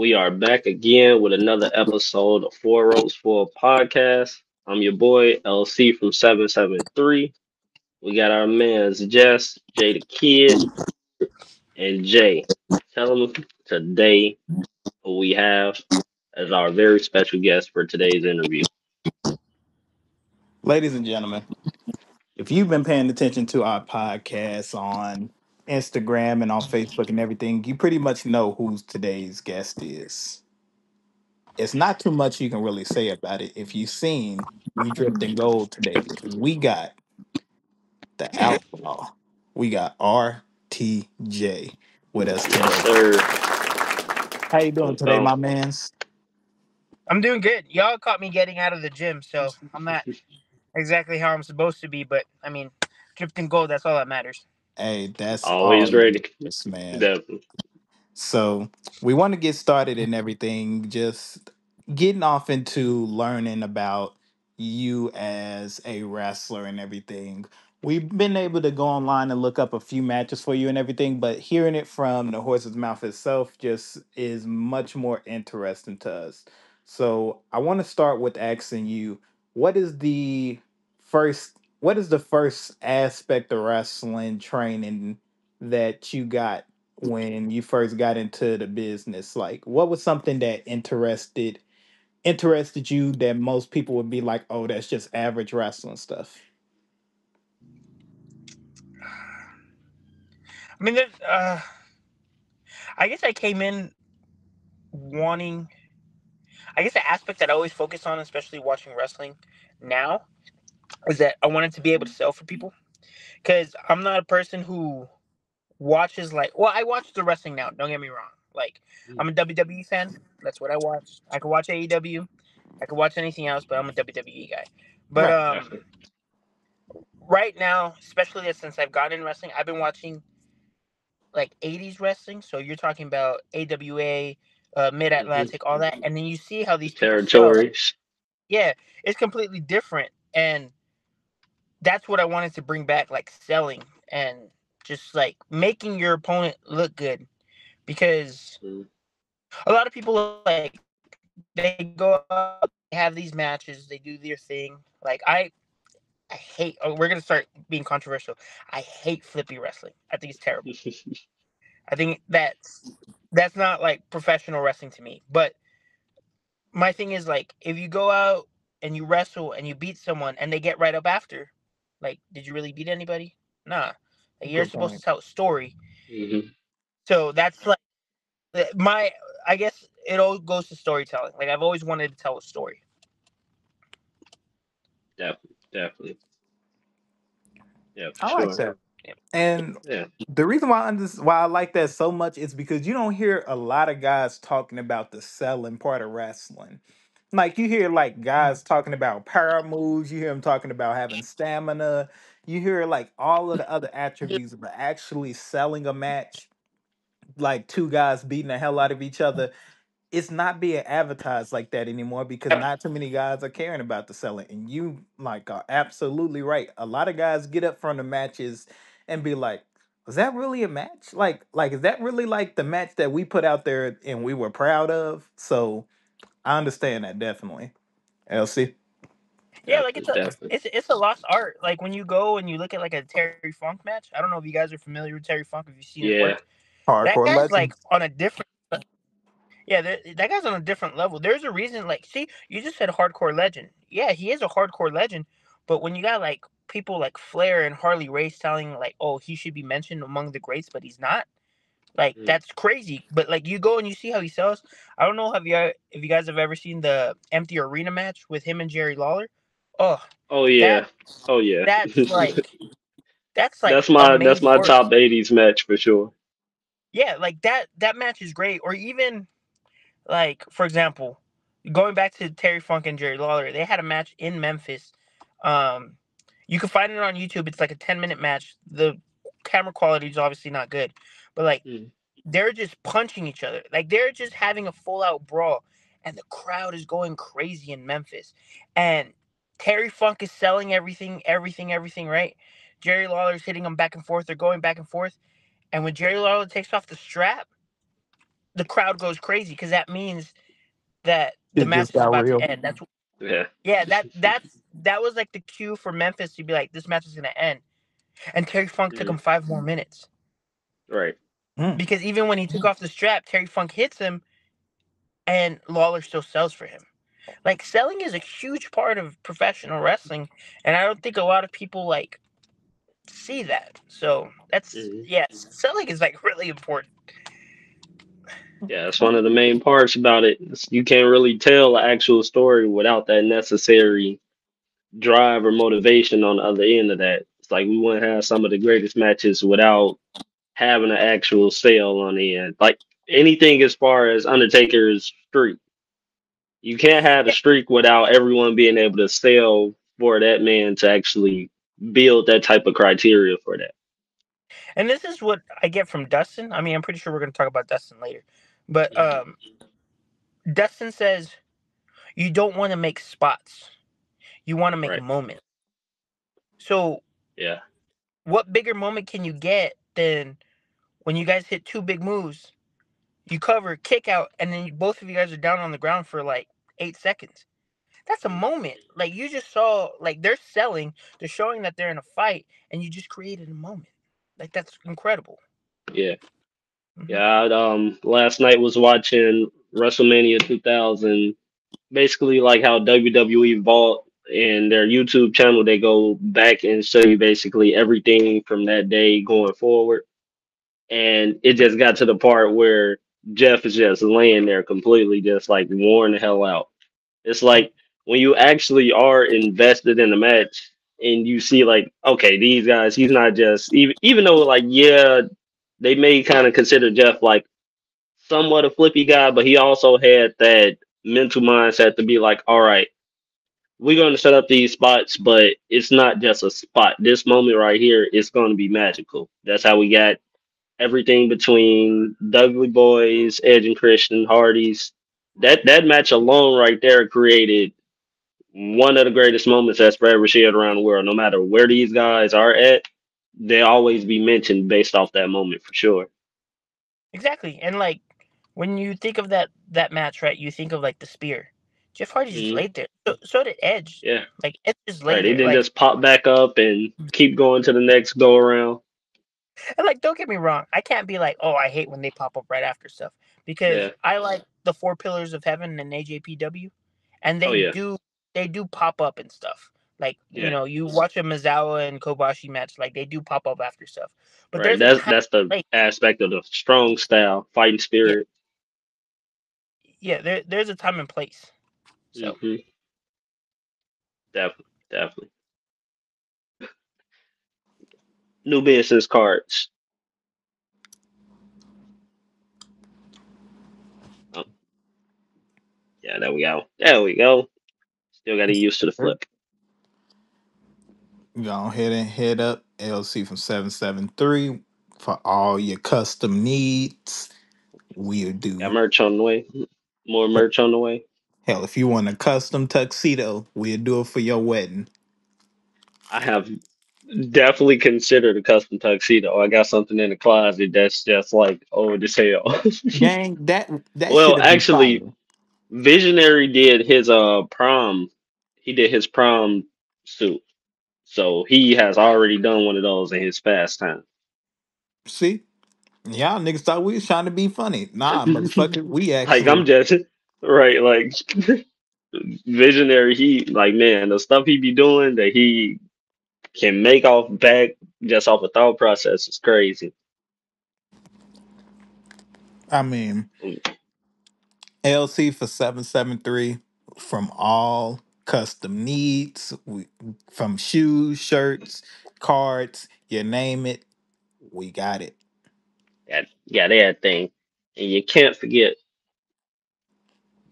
We are back again with another episode of Four Ropes for a Podcast. I'm your boy LC from 773. We got our mans Jess, Jay the Kid, and Jay. Tell them today who we have as our very special guest for today's interview. Ladies and gentlemen, if you've been paying attention to our podcast on Instagram and on Facebook and everything, you pretty much know who today's guest is. It's not too much you can really say about it if you've seen We Dripped in Gold today because we got the Outlaw. We got RTJ with us Yes, today. sir. How you doing What's today, up? my mans? I'm doing good. Y'all caught me getting out of the gym, so I'm not exactly how I'm supposed to be, but I mean, dripped in gold, that's all that matters. Hey, that's Always all it ready. is, man. Definitely. So we want to get started and everything, just getting off into learning about you as a wrestler and everything. We've been able to go online and look up a few matches for you and everything, but hearing it from the horse's mouth itself just is much more interesting to us. So I want to start with asking you, what is the first aspect of wrestling training that you got when you first got into the business? Like, what was something that interested you that most people would be like, oh, that's just average wrestling stuff? I mean, I guess I came in wanting, I guess the aspect that I always focus on, especially watching wrestling now, is that I wanted to be able to sell for people. Because I'm not a person who watches, like, well, I watch the wrestling now, don't get me wrong. Like, I'm a WWE fan, that's what I watch. I could watch AEW, I could watch anything else, but I'm a WWE guy. But, Right. Definitely. right now, especially since I've gotten in wrestling, I've been watching like 80s wrestling. So you're talking about AWA, Mid hmm Atlantic, all that. And then you see how The these people sell. territories. Yeah, it's completely different. And that's what I wanted to bring back, like selling and just like making your opponent look good. Because Mm-hmm. a lot of people, like, they go up, they have these matches, they do their thing. Like, I hate, oh, we're going to start being controversial. I hate flippy wrestling. I think it's terrible. I think that's not like professional wrestling to me. But my thing is, like, if you go out and you wrestle and you beat someone and they get right up after, like, did you really beat anybody? Nah. Like, you're Good supposed to point. tell a story. hmm So that's like my, I guess it all goes to storytelling. Like, I've always wanted to tell a story. Definitely. Definitely. Yeah, for I like sure. that. Yeah. And Yeah. the reason why I like that so much is because you don't hear a lot of guys talking about the selling part of wrestling. Like, you hear like guys talking about power moves, you hear them talking about having stamina, you hear like all of the other attributes, but actually selling a match, like two guys beating the hell out of each other, it's not being advertised like that anymore because not too many guys are caring about the selling. And you like are absolutely right. A lot of guys get up from the matches and be like, was that really a match? Like is that really like the match that we put out there and we were proud of? So I understand that definitely. LC. Yeah, like Definitely. Definitely. it's a lost art. Like, when you go and you look at like a Terry Funk match. I don't know if you guys are familiar with Terry Funk, if you've seen him Yeah. work. That Hardcore guy's like legend. on a different. Yeah, that guy's on a different level. There's a reason. Like, see, you just said hardcore legend. Yeah, he is a hardcore legend. But when you got like people like Flair and Harley Race telling like, oh, he should be mentioned among the greats, but he's not. Like, Mm. that's crazy. But like, you go and you see how he sells. I don't know if you guys have ever seen the empty arena match with him and Jerry Lawler. Oh, Oh that yeah. Oh yeah. that's like that's a my made for it. top 80s match for sure. Yeah, like that match is great. Or even, like, for example, going back to Terry Funk and Jerry Lawler, they had a match in Memphis. Um, you can find it on YouTube. It's like a 10-minute match. The camera quality is obviously not good, but like, Mm. they're just punching each other. Like, they're just having a full out brawl, and the crowd is going crazy in Memphis. And Terry Funk is selling everything, everything, everything. Right? Jerry Lawler's hitting them back and forth. They're going back and forth. And when Jerry Lawler takes off the strap, the crowd goes crazy because that means that the It just match is got about to real. end. That's Yeah. yeah, that was like the cue for Memphis to be like, this match is gonna end. And Terry Funk took Mhm. him 5 more minutes. Right. Mm. Because even when he took off the strap, Terry Funk hits him and Lawler still sells for him. Like selling is a huge part of professional wrestling, and I don't think a lot of people like see that. So that's Mhm. yes, selling is like really important. Yeah, it's one of the main parts about it. You can't really tell an actual story without that necessary drive or motivation on the other end of that. It's like we wouldn't have some of the greatest matches without having an actual sale on the end. Like anything as far as Undertaker's streak. You can't have the Yeah, streak without everyone being able to sell for that man to actually build that type of criteria for that. and this is what I get from Dustin. I mean, I'm pretty sure we're going to talk about Dustin later, but Mhm. Dustin says you don't want to make spots, you want to make Right. moments. So, Yeah. what bigger moment can you get than when you guys hit two big moves? You cover, kick out, and then both of you guys are down on the ground for like 8 seconds. That's a Mhm. moment. Like you just saw, like they're selling, they're showing that they're in a fight, and you just created a moment. Like that's incredible. Yeah. Hmm. Yeah. Last night was watching WrestleMania 2000. Basically, like how WWE Vault and their YouTube channel, they go back and show you basically everything from that day going forward. And it just got to the part where Jeff is just laying there completely, just like worn the hell out. It's like when you actually are invested in the match and you see like, okay, these guys, he's not just even though like yeah, they may kind of consider Jeff like somewhat a flippy guy, but he also had that mental mindset to be like, all right, we're going to set up these spots, but it's not just a spot. This moment right here is going to be magical. That's how we got everything between Dudley Boys, Edge and Christian, Hardys. That match alone right there created one of the greatest moments that's ever shared around the world. No matter where these guys are at, they always be mentioned based off that moment for sure. Exactly. And like when you think of that match, right? You think of like the spear. Jeff Hardy just Hmm. laid there. So did Edge. Yeah, Like Edge just lay right. They there. didn't Like just pop back up and keep going to the next go around. and like don't get me wrong, I can't be like, oh, I hate when they pop up right after stuff because Yeah. I like the Four Pillars of Heaven and AJPW, and Oh yeah. they do pop up and stuff. Like Yeah. you watch a Mizawa and Kobashi match, like they do pop up after stuff. But Right. there's a time That's the and place. aspect of the strong style, fighting Yeah, spirit. yeah. There's a time and place. So Hmm. Definitely. Definitely. New business cards. Oh, yeah, there we go. There we go. Still got to get used to the flip. Go ahead and hit up LC from 773 for all your custom needs. We'll Got do. merch on the way. More merch on the way. Hell, if you want a custom tuxedo, we'll do it for your wedding. I have definitely considered a custom tuxedo. I got something in the closet that's just like old as hell. Gang, that Well, should be actually, fire. Visionary did his prom. He did his prom suit. So he has already done one of those in his past time. See? Y'all niggas thought we was trying to be funny. Nah, motherfucker, we Like I'm actually just right, like Visionary, he like man, the stuff he be doing that he can make off back just off a thought process is crazy. I mean, LC for 773 from all custom needs. From shoes, shirts, cards, you name it, we got it. Got everything. And you can't forget,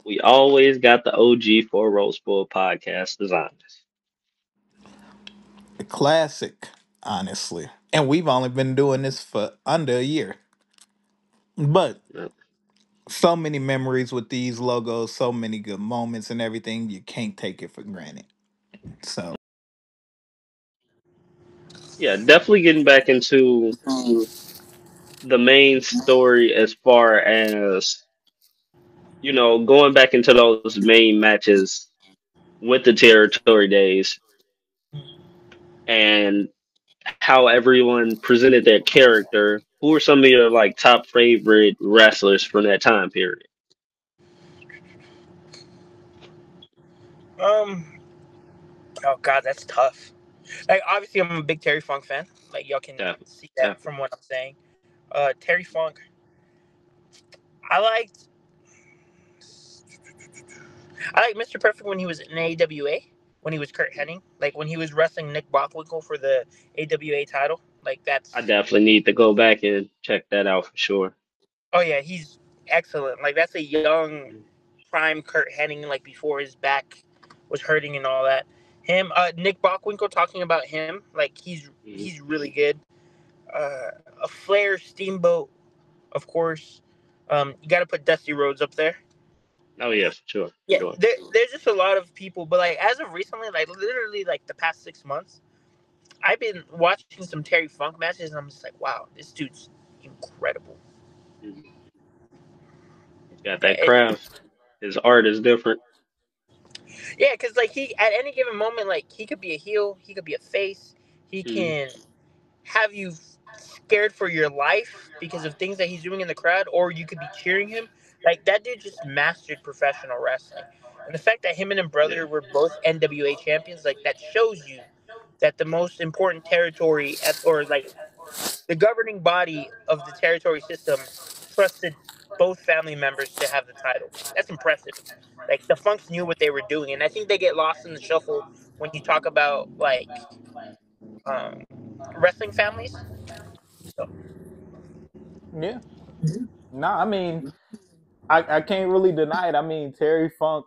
we always got the OG for Rose Bowl podcast designers. A classic, honestly. And we've only been doing this for under a year. But Yep. so many memories with these logos, so many good moments and everything, you can't take it for granted. So Yeah, definitely getting back into the main story as far as, going back into those main matches with the territory days and how everyone presented their character. Who are some of your like top favorite wrestlers from that time period? Um. Oh God, that's tough. Like obviously, I'm a big Terry Funk fan. Like y'all can Definitely, see that from definitely. what I'm saying. Terry Funk. I liked. I like Mr. Perfect when he was in AWA. When he was Kurt Hennig, like when he was wrestling Nick Bockwinkel for the AWA title. Like I that's. definitely need to go back and check that out for sure. Oh yeah, he's excellent. Like that's a young Mhm. prime Kurt Hennig. Like before his back was hurting and all that. Him, Nick Bockwinkel. Talking about him, like he's really good. A Flair Steamboat, of course. You got to put Dusty Rhodes up there. Oh yeah, for sure, for Yeah, sure. there's just a lot of people, but like as of recently, like literally like the past 6 months, I've been watching some Terry Funk matches, and I'm just like, wow, this dude's incredible. Mhm. He's got that It, craft. His art is different. yeah, because like he at any given moment, like he could be a heel, he could be a face, he Mhm. can have you scared for your life because of things that he's doing in the crowd, or you could be cheering him. Like that dude just mastered professional wrestling, and the fact that him and his Yeah, brother were both NWA champions, like that shows you that the most important territory or like the governing body of the territory system trusted both family members to have the title. That's impressive. Like the Funks knew what they were doing, and I think they get lost in the shuffle when you talk about like um, wrestling families. So Yeah. No, I mean, I can't really deny it. I mean, Terry Funk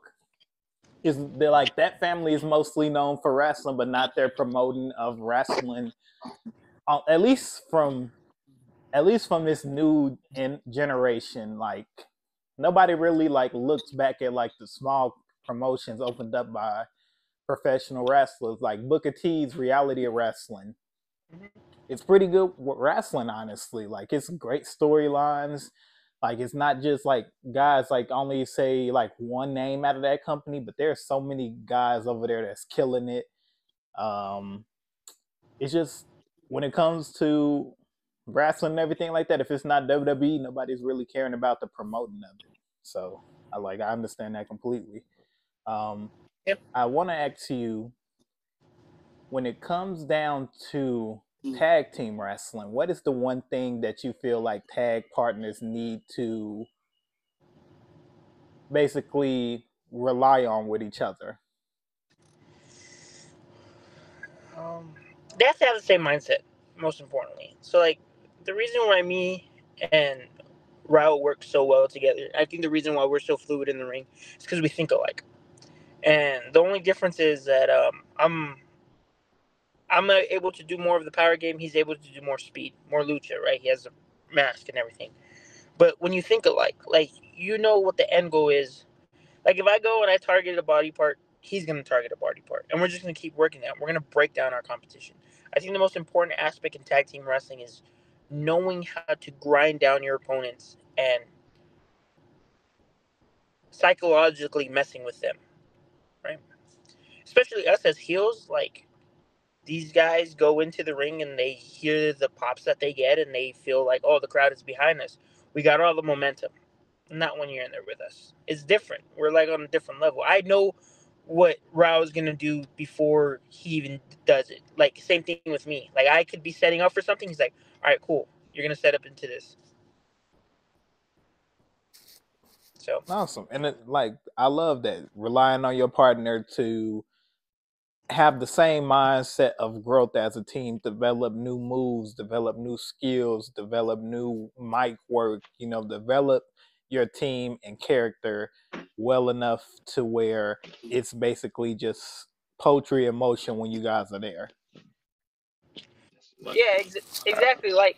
is they're like that family is mostly known for wrestling, but not their promoting of wrestling. At least from this new generation, like nobody really like looks back at like the small promotions opened up by professional wrestlers, like Booker T's Reality of Wrestling. It's pretty good wrestling, honestly. Like it's great storylines. Like it's not just like guys like only say like one name out of that company, but there's so many guys over there that's killing it. Um, it's just when it comes to wrestling and everything like that, if it's not WWE, nobody's really caring about the promoting of it. So I understand that completely. Um, yeah. I want to ask you, when it comes down to tag team wrestling, what is the one thing that you feel like tag partners need to basically rely on with each other? They have to have the same mindset, most importantly. So like the reason why me and Rao work so well together, I think the reason why we're so fluid in the ring is because we think alike. And the only difference is that I'm able to do more of the power game. He's able to do more speed, more lucha. Right? He has a mask and everything. But when you think alike, like you know what the end goal is. Like if I go and I target a body part, he's gonna target a body part, and we're just gonna keep working that. We're gonna break down our competition. I think the most important aspect in tag team wrestling is knowing how to grind down your opponents and psychologically messing with them, right? Especially us as heels, like these guys go into the ring and they hear the pops that they get and they feel like, oh, the crowd is behind us. We got all the momentum. Not when you're in there with us. It's different. We're like on a different level. I know what Rao's gonna do before he even does it. Like same thing with me. Like I could be setting up for something. He's like, all right, cool. You're gonna set up into this. So Awesome. And like I love that, relying on your partner to have the same mindset of growth as a team, develop new moves, develop new skills, develop new mic work, develop your team and character well enough to where it's basically just poetry in motion when you guys are there. But yeah, exactly. Like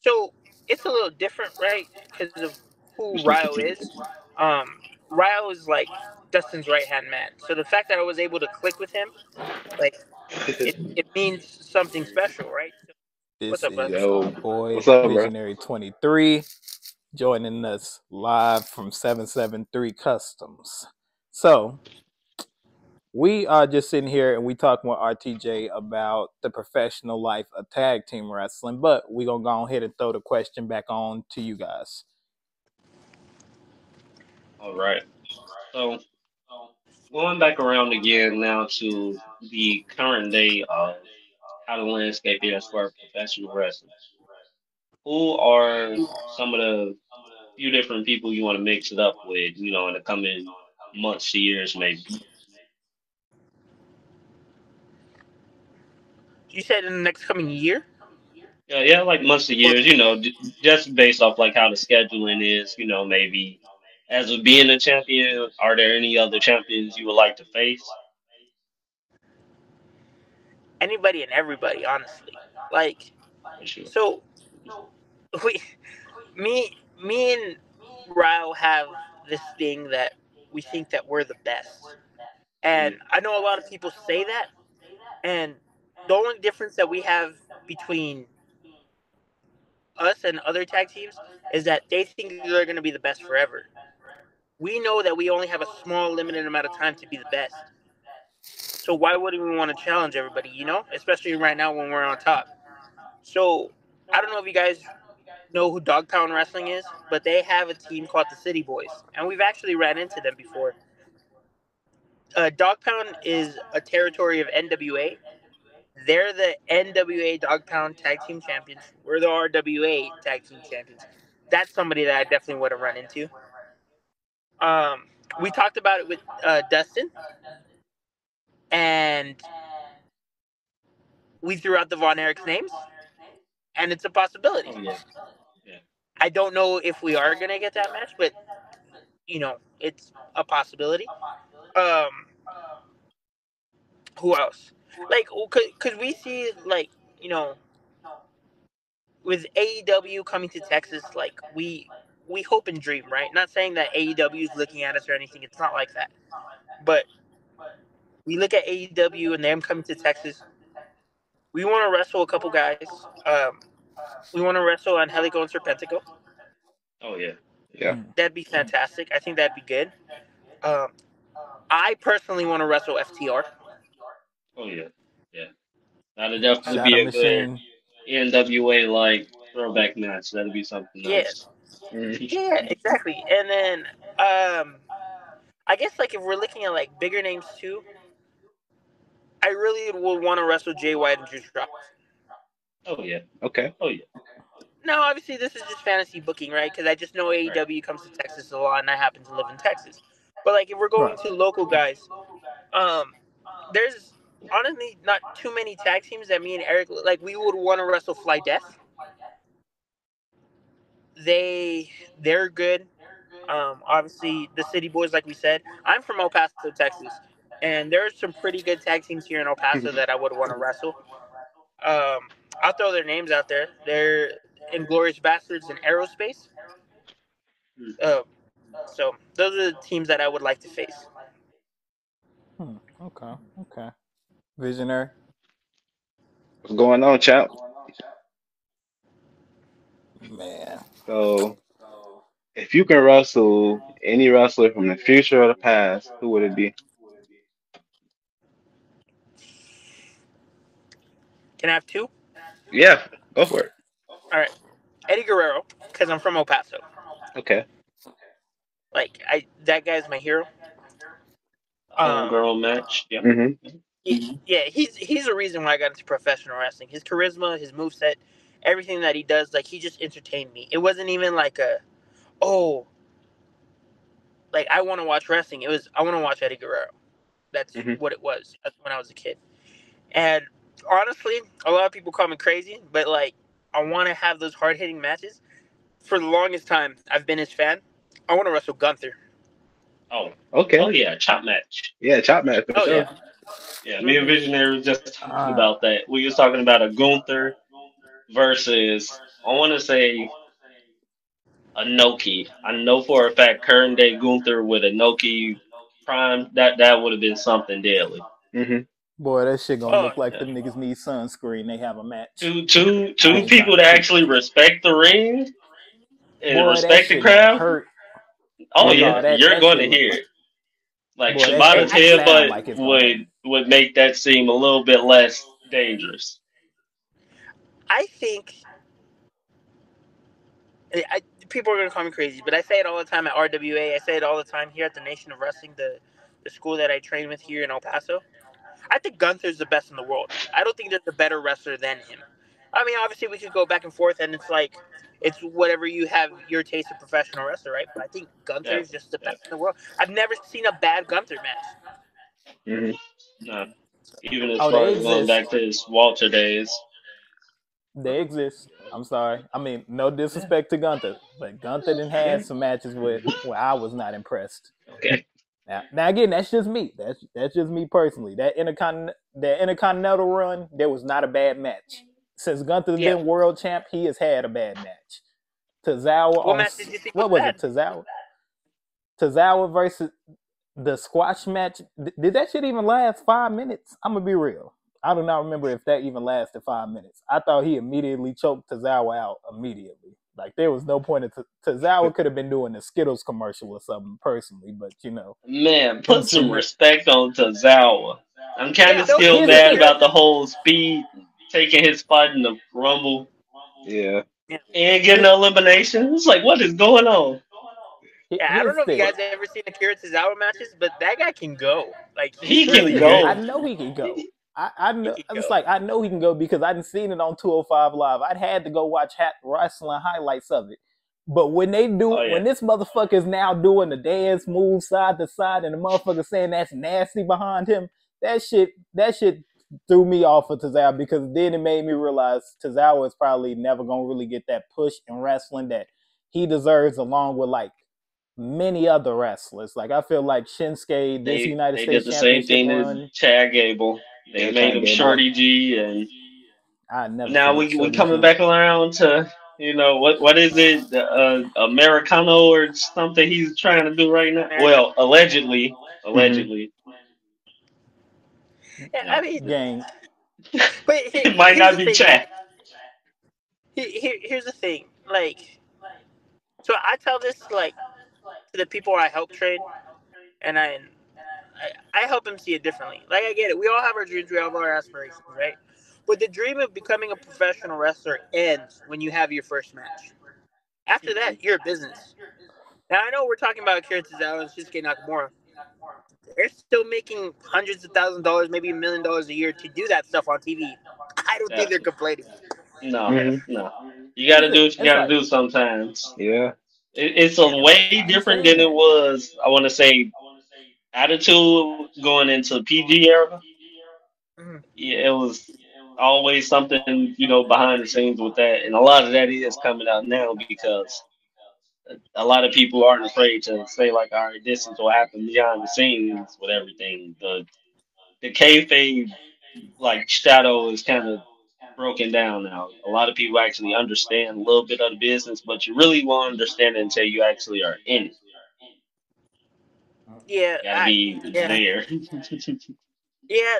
so, it's a little different, right? Because of who Ryo is. Ryo is like Dustin's right hand man. So the fact that I was able to click with him, like it means something special, right? What's This up, bud? is our Yo, boy what's up, bro? Visionary 23 joining us live from 773 Customs. So, we are just sitting here and we talking with RTJ about the professional life of tag team wrestling, but we're going to go ahead and throw the question back on to you guys. All right. So going back around again now to the current day of how the landscape is for professional wrestling. Who are some of the few different people you want to mix it up with, in the coming months to years, maybe? You said in the next coming year? Yeah, like months to Or years, just based off like how the scheduling is, maybe as of being a champion, are there any other champions you would like to face? anybody and everybody, honestly. Like, For sure. so we, me and Ryle have this thing that we think that we're the best, and Mm, I know a lot of people say that, and the only difference that we have between us and other tag teams is that they think they're going to be the best forever. We know that we only have a small, limited amount of time to be the best. So why wouldn't we want to challenge everybody? Especially right now when we're on top. So I don't know if you guys know who Dog Pound Wrestling is, but they have a team called the City Boys, and we've actually ran into them before. Dog Pound is a territory of NWA. They're the NWA Dog Pound Tag Team Champions. We're the RWA Tag Team Champions. That's somebody that I definitely would have run into. We talked about it with Dustin, and we threw out the Von Erich's names, and it's a possibility. oh yeah, yeah. I don't know if we are gonna get that match, but it's a possibility. Um, who else? Like, could we see like with AEW coming to Texas, like we hope and dream, right? Not saying that AEW is looking at us or anything. It's not like that, but we look at AEW and them coming to Texas. We want to wrestle a couple guys. We want to wrestle Angelico and Serpentico. Oh yeah, yeah. yeah. That'd be fantastic. I think that'd be good. Um, I personally want to wrestle FTR. Oh yeah, yeah. That'll definitely Um, be Shadow a good Machine. NWA like throwback match. That'll be something yeah, nice. Mhm. yeah, exactly. And then I guess like if we're looking at like bigger names too, I really would want to wrestle Jay White and Drew Strong. Oh yeah, Okay. oh yeah. Now, obviously, this is just fantasy booking, right? Because I just know Right. AEW comes to Texas a lot, and I happen to live in Texas. But like, if we're going Right. to local guys, um, there's honestly not too many tag teams that me and Eric like. We would want to wrestle Fly Death. They're good. Obviously, the City Boys, like we said. I'm from El Paso, Texas, and there's some pretty good tag teams here in El Paso that I would want to wrestle. Um, I'll throw their names out there. They're Inglorious Bastards and Aerospace. Mm. Uh, so those are the teams that I would like to face. Okay. Okay. Visionary. What's going on, champ? Man. So, if you can wrestle any wrestler from the future or the past, who would it be? Can I have two? Yeah, go for it. All right, Eddie Guerrero, because I'm from El Paso. Okay. Like that guy's my hero. Um, Homegrown match. Yep. Mm-hmm. yeah, he's a reason why I got into professional wrestling. His charisma, his moveset, everything that he does, like he just entertained me. It wasn't even like oh, like I want to watch wrestling. It was I want to watch Eddie Guerrero. That's Mm-hmm. what it was when I was a kid. And honestly, a lot of people call me crazy, but like I want to have those hard hitting matches. For the longest time, I've been his fan. I want to wrestle Gunther. Oh, oh Okay. yeah, chop match. Yeah, chop match for Oh sure. yeah. Yeah, me and Mm-hmm. Visionary was just talking Uh, about that. We was talking about a Gunther versus I want to say a Noki. I know for a fact current day Gunther with a Noki prime that would have been something deadly. Mm-hmm. Boy, that shit gonna Oh, look like Yeah. them niggas need sunscreen. They have a match. I Two ain't trying people to that see it. actually respect the ring and Boy, that respect the shit gonna crowd. hurt. Oh Boy, yeah, no, mm-hmm. you're that going shit to look hear like. it. Like Boy, that Hey, shit Shibata's I think sound headbutt like it's gonna hurt. would make that seem a little bit less dangerous. I think people are gonna call me crazy, but I say it all the time at RWA. I say it all the time here at the Nation of Wrestling, the school that I train with here in El Paso. I think Gunther's the best in the world. I don't think there's a better wrestler than him. I mean, obviously we could go back and forth, and it's like it's whatever you have your taste of professional wrestler, right? But I think Gunther Yeah, is just the yeah. best in the world. I've never seen a bad Gunther match. Hmm. No. Even as Oh, far they as going exist. back to his Walter days. They exist. I'm sorry. I mean, no Yeah. disrespect to Gunther, but Gunther done Yeah. had some matches with where I was not impressed. Okay. Now again, that's just me. That's just me personally. That Intercontinental run, there was not a bad match. Since Gunther's Yeah. been world champ, he has had a bad match. Tozawa What on match did you think was what was it? bad? Tozawa versus the squash match. Did that shit even last 5 minutes? I'm gonna be real. I do not remember if that even lasted 5 minutes. I thought he immediately choked Tozawa out immediately. Like there was no point in Tozawa could have been doing a Skittles commercial or something personally, but Man, him put some sitting there. respect on Tozawa. I'm kind Yeah, of no still Here's the mad thing. about the disrespect. whole speed taking his spot in the Rumble Yeah. Yeah. and getting Here, the elimination. It's like, what is going on? Yeah, I don't here's know the if you thing. guys ever seen Akira Tozawa matches, but that guy can go. Like he's He Here's really can the thing. good. I go. know he can go. He- I He know. can It's go. like I know he can go because I didn't seen it on 205 Live. I'd had to go watch wrestling highlights of it. But oh when yeah. this motherfucker is now doing the dance move side to side, and the motherfucker saying that's nasty behind him, that shit threw me off of Tozawa because then it made me realize Tozawa is probably never gonna really get that push in wrestling that he deserves, along with like many other wrestlers. Like I feel like Shinsuke, this United They did States the same Championship thing to run, Chad Gable. They Yeah, made Chad him Gable. I Shorty G, and I never now forget we Shorty coming G. back around to what is it, Americano or something he's trying to do right now? American. Well, allegedly, Hmm. allegedly. Yeah, I No, mean, Gang. but it might here's not the be thing. Like, Chad. here's the thing. Like, so I tell this like to the people I help train, and I help them see it differently. Like I get it. We all have our dreams. We all have our aspirations, right? But the dream of becoming a professional wrestler ends when you have your first match. After that, you're a business. Now I know we're talking about Akira Tozawa and Shinsuke Nakamura. They're still making hundreds of thousands of dollars, maybe $1 million a year to do that stuff on TV. I don't think they're Absolutely. complaining. No, Hmm. no. You got Here's to do the what you it's got to like do sometimes. Yeah. It's a Yeah. way I different understand than it that. was. I want to say attitude going into PG era. Mhm. Yeah, it was always something, behind the scenes with that. And a lot of that is coming out now because a lot of people aren't afraid to say, like, all right, this is what happened behind the scenes with everything. The kayfabe, like, shadow is kind of broken down now. A lot of people actually understand a little bit of the business, but you really won't understand it until you actually are in it. Yeah, Got to be yeah, there. yeah.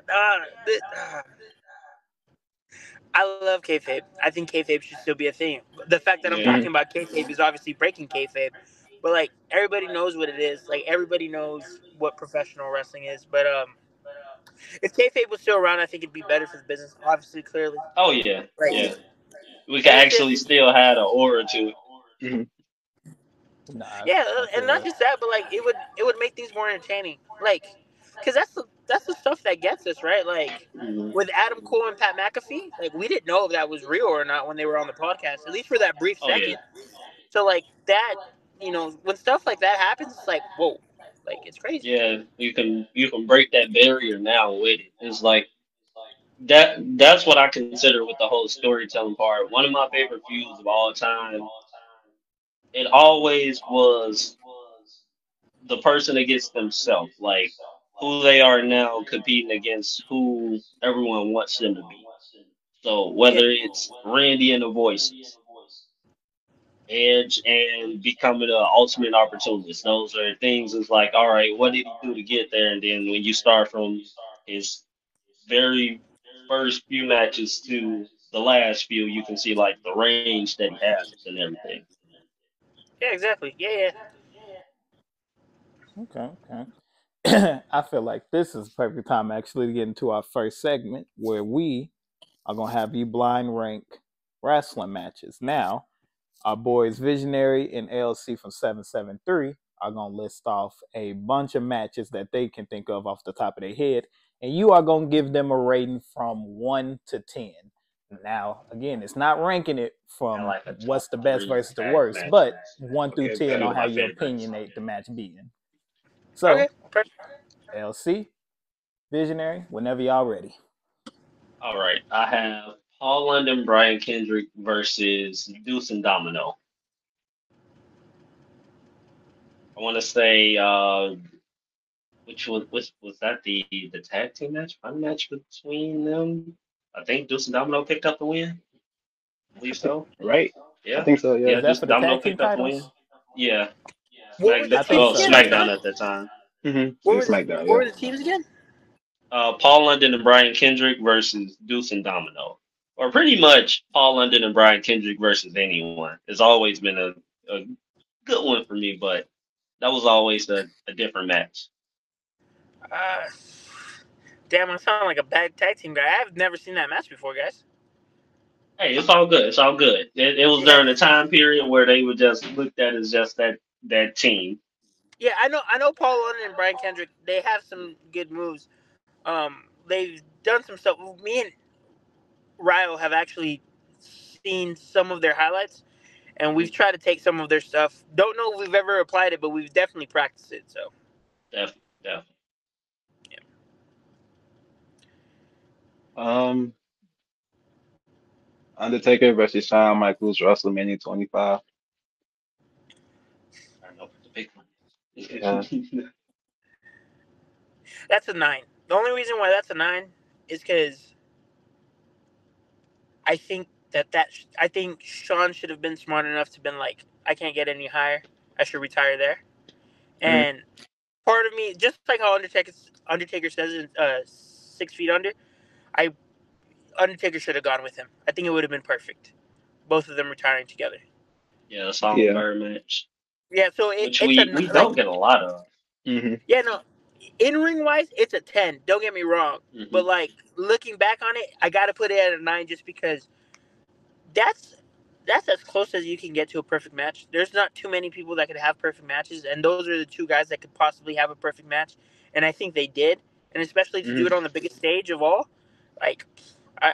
I love kayfabe. I think kayfabe should still be a thing. The fact that I'm Yeah. talking Hmm. about kayfabe is obviously breaking kayfabe, but like everybody knows what it is. Like everybody knows what professional wrestling is. But if kayfabe was still around, I think it'd be better for the business. Obviously, clearly, Oh yeah, like, yeah. We could and it's actually just still have an aura to it. Hmm. nah, yeah, I and feel not that. just that, but like it would make things more entertaining. Like, cause that's the stuff that gets us right. Like Mhm. with Adam Cole and Pat McAfee, like we didn't know if that was real or not when they were on the podcast, at least for that brief Oh yeah, second. So like that, when stuff like that happens, it's like whoa, like it's crazy. yeah. You can break that barrier now with it. It's like that. That's what I consider with the whole storytelling part. One of my favorite feuds of all time. It always was the person against themselves, like who they are now competing against who everyone wants them to be. So Yeah, whether it's Randy and the Voices, Edge and becoming an ultimate opportunist, those are things. It's like, all right, what did he do to get there? And then when you start from his very first few matches to the last few, you can see like the range that he has and everything. Yeah, exactly. Yeah. Okay, okay. I feel like this is the perfect time actually to get into our first segment where we are gonna have you blind rank wrestling matches. Now, our boys Visionary and LC from 773 are gonna list off a bunch of matches that they can think of off the top of their head, and you are gonna give them a rating from 1 to 10. Now, again, it's not ranking it I from like a what's top the best three versus the tag worst, matches. but one through Okay, ten Few on of how my you favorites. opinionate the match being. Okay. So, Perfect. LC, Visionary, whenever y'all ready. All right, I have Paul London, Brian Kendrick versus Deuce and Domino. I want to say which was that the tag team match, fun match between them. I think Deuce and Domino picked up the win. I believe I think so. right. I Yeah, think so. Yeah. yeah. Was that Deuce for and the Domino tag team picked up the win. titles? Yeah, What were the I SmackDown. think teams Oh, again? so. I'm SmackDown sorry. at that time. Mm-hmm. What It were was the SmackDown. what Yeah. were the teams again? Paul London and Brian Kendrick versus Deuce and Domino, or pretty much Paul London and Brian Kendrick versus anyone. It's always been a good one for me, but that was always a different match. Uh, damn, I sound like a bad tag team guy. I've never seen that match before, guys. Hey, it's all good. It's all good. It was Yeah, during a time period where they were just looked at as just that team. yeah. I know. Paul London and Brian Kendrick. They have some good moves. They've done some stuff. Me and Ryo have actually seen some of their highlights, and we've Mhm. tried to take some of their stuff. Don't know if we've ever applied it, but we've definitely practiced it. So, Definitely, definitely. yeah. Um, Undertaker versus Shawn Michaels WrestleMania 25. I know what the big one Uh, is. That's a 9. The only reason why that's a 9 is because I think I think Sean should have been smart enough to been like, I can't get any higher. I should retire there. mhm. And part of me, just like how Undertaker says in 6 feet under, I Undertaker should have gone with him. I think it would have been perfect. Both of them retiring together. Yeah, the Yeah. Songbird match, Yeah, so which it's a we like don't get a lot of. Hmm. yeah no, in ring wise it's a 10. Don't get me wrong, Hmm. but like looking back on it, I got to put it at a 9 just because that's that's as close as you can get to a perfect match. There's not too many people that could have perfect matches, and those are the two guys that could possibly have a perfect match, and I think they did. And especially to do Hmm. it on the biggest stage of all, like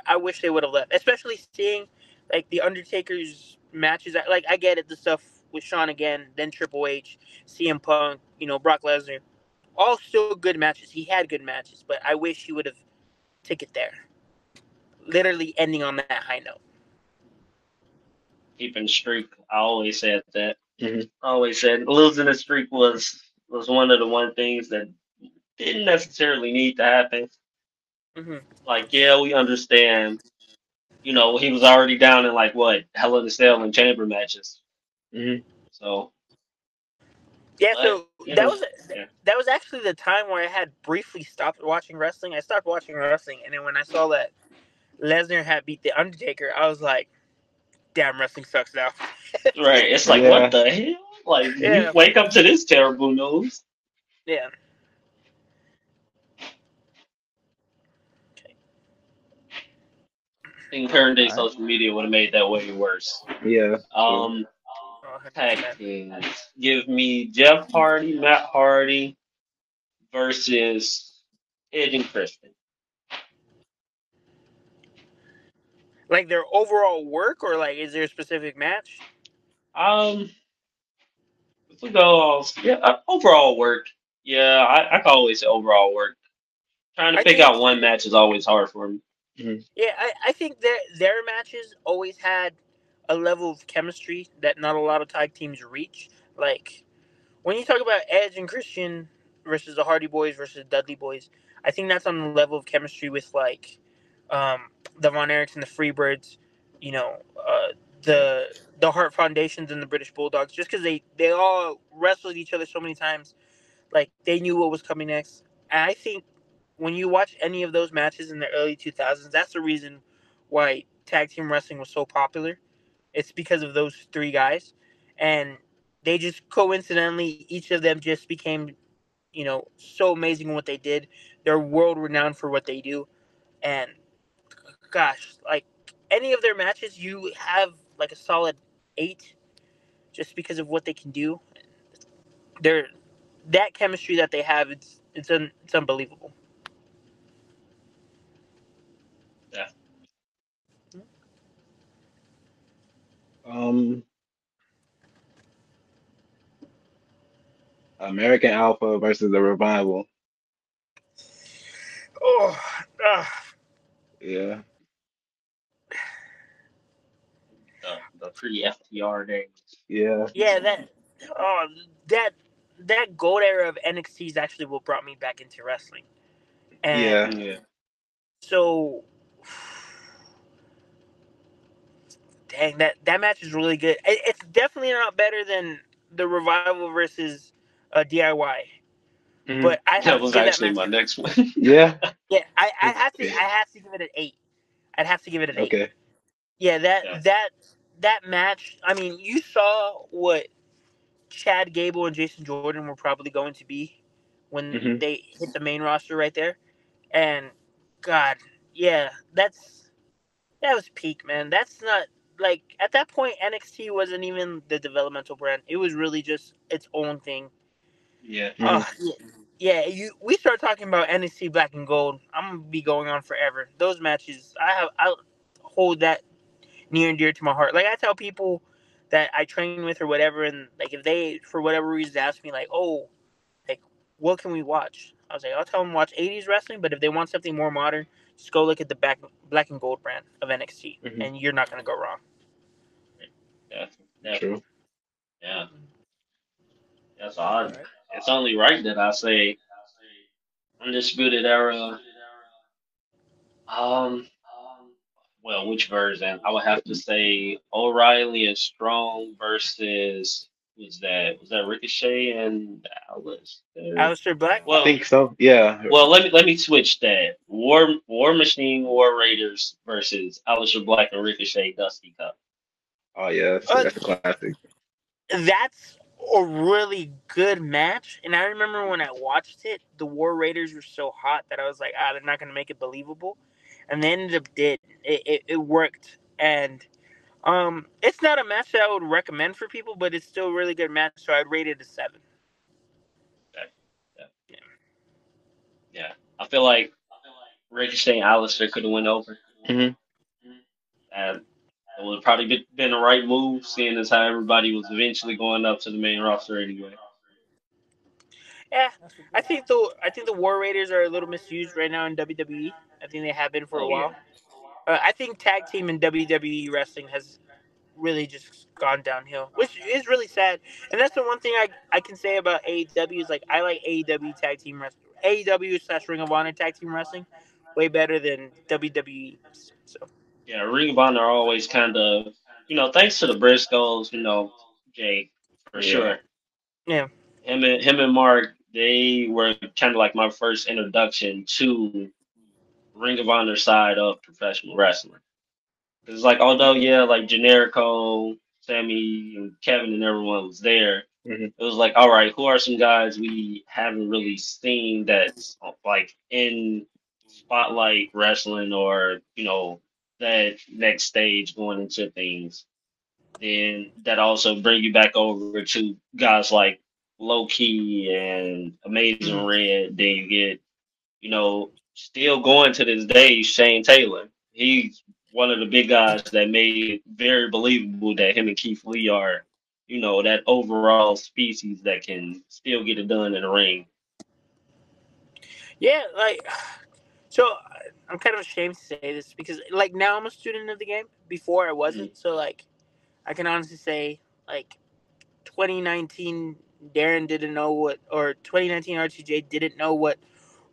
I wish they would have left. Especially seeing like the Undertaker's matches. Like I get it, the stuff with Shawn again, then Triple H, CM Punk, Brock Lesnar, all still good matches. He had good matches, but I wish he would have took it there, literally ending on that high note. Keeping streak, I always said that. Hmm. I always said losing the streak was one of the one things that didn't necessarily need to happen. Hmm. Like, yeah, we understand. He was already down in like what Hell in a Cell and chamber matches. Hmm. So, Yeah, but so that was actually the time where I had briefly stopped watching wrestling. I stopped watching wrestling, and then when I saw that Lesnar had beat the Undertaker, I was like, "Damn, wrestling sucks now." right, it's like what Yeah. the hell? Like we Yeah, wake up to this terrible news. yeah. Okay. I think current day All right. social media would have made that way worse. Yeah. True. Um, Oh, tag 100%. teams. Give me Jeff Hardy, Matt Hardy versus Edge and Christian. Like their overall work, or like, is there a specific match? Um, if we go, yeah, overall work. Yeah, I can always say overall work. Trying to I pick think, out one match is always hard for me. Hmm. yeah, I think their matches always had a level of chemistry that not a lot of tag teams reach. Like when you talk about Edge and Christian versus the Hardy Boys versus Dudley Boys, I think that's on the level of chemistry with like the Von Erichs and the Freebirds, you know, the Hart Foundations and the British Bulldogs, just because they all wrestled each other so many times, like they knew what was coming next. And I think when you watch any of those matches in the early 2000s, that's the reason why tag team wrestling was so popular. It's because of those three guys, and they just coincidentally each of them just became, so amazing in what they did. They're world renowned for what they do, and gosh, like any of their matches, you have like a solid 8 just because of what they can do. They're that chemistry that they have. It's unbelievable. Yeah. Um, American Alpha versus the Revival. Oh, uh, Yeah, The pre FTR days. yeah, yeah, oh that that gold era of NXT is actually what brought me back into wrestling. And yeah. Yeah. so, dang, that match is really good. It's definitely not better than the Revival versus DIY, Hmm. but I That have to was give that actually match. my next one. Yeah. Yeah, It's I have to give it an 8. I'd have to give it an 8. okay. Yeah, Yeah. that match. I mean, you saw what Chad Gable and Jason Jordan were probably going to be when Hmm. they hit the main roster right there. And God, yeah, that was peak, man. That's not like at that point NXT wasn't even the developmental brand. It was really just its own thing. Yeah. Hmm. Yeah, yeah. We start talking about NXT Black and Gold. I'm gonna be going on forever. Those matches, I hold that near and dear to my heart. Like I tell people that I train with or whatever, and like if they for whatever reason ask me like, oh, like what can we watch? I was like, I'll tell them watch 80s wrestling, but if they want something more modern, just go look at the black and gold brand of NXT, Hmm. and you're not gonna go wrong. Definitely. True. Definitely. Yeah. That's odd. Right. It's only right that I say Undisputed Era. Um, well, which version? I would have to say O'Reilly and Strong versus was that Ricochet and Alistair? Aleister Black. I Well, think so. Yeah. let me switch that. War Machine War Raiders versus Aleister Black and Ricochet Dusty Cup. Oh yeah, Uh, that's a classic. that's a really good match, and I remember when I watched it, the War Raiders were so hot that I was like, they're not gonna make it believable, and they ended up did. It worked, and it's not a match that I would recommend for people, but it's still a really good match. So I'd rate it a 7. Okay. Yeah, yeah. I feel like Ricochet and Alistair could have went over. Hmm. And it would have probably been the right move, seeing as how everybody was eventually going up to the main roster anyway. Yeah, That's a I good. think the War Raiders are a little misused right now in WWE. I think they have been for a Oh yeah. while. I think tag team in WWE wrestling has really just gone downhill, which is really sad. And that's the one thing I can say about AEW is like I like AEW tag team wrestling, AEW slash Ring of Honor tag team wrestling, way better than WWE. So Yeah, Ring of Honor always kind of, thanks to the Briscoes, Jay, for Yeah. sure. yeah, Him and Mark, they were kind of like my first introduction to Ring of Honor side of professional wrestling. Because it's like, although yeah, like Generico, Sammy, and Kevin and everyone was there, Hmm. it was like, all right, who are some guys we haven't really seen that's like in spotlight wrestling or that next stage going into things. Then that also bring you back over to guys like Low Key and Amazing mm. Red. Then you get still going to this day, Shane Taylor. He's one of the big guys that made it very believable that him and Keith Lee are, that overall species that can still get it done in the ring. Yeah, like so. I'm kind of ashamed to say this because like now I'm a student of the game. Before I Mm. wasn't, so like I can honestly say like 2019 Darren didn't know what, or 2019 RTJ didn't know what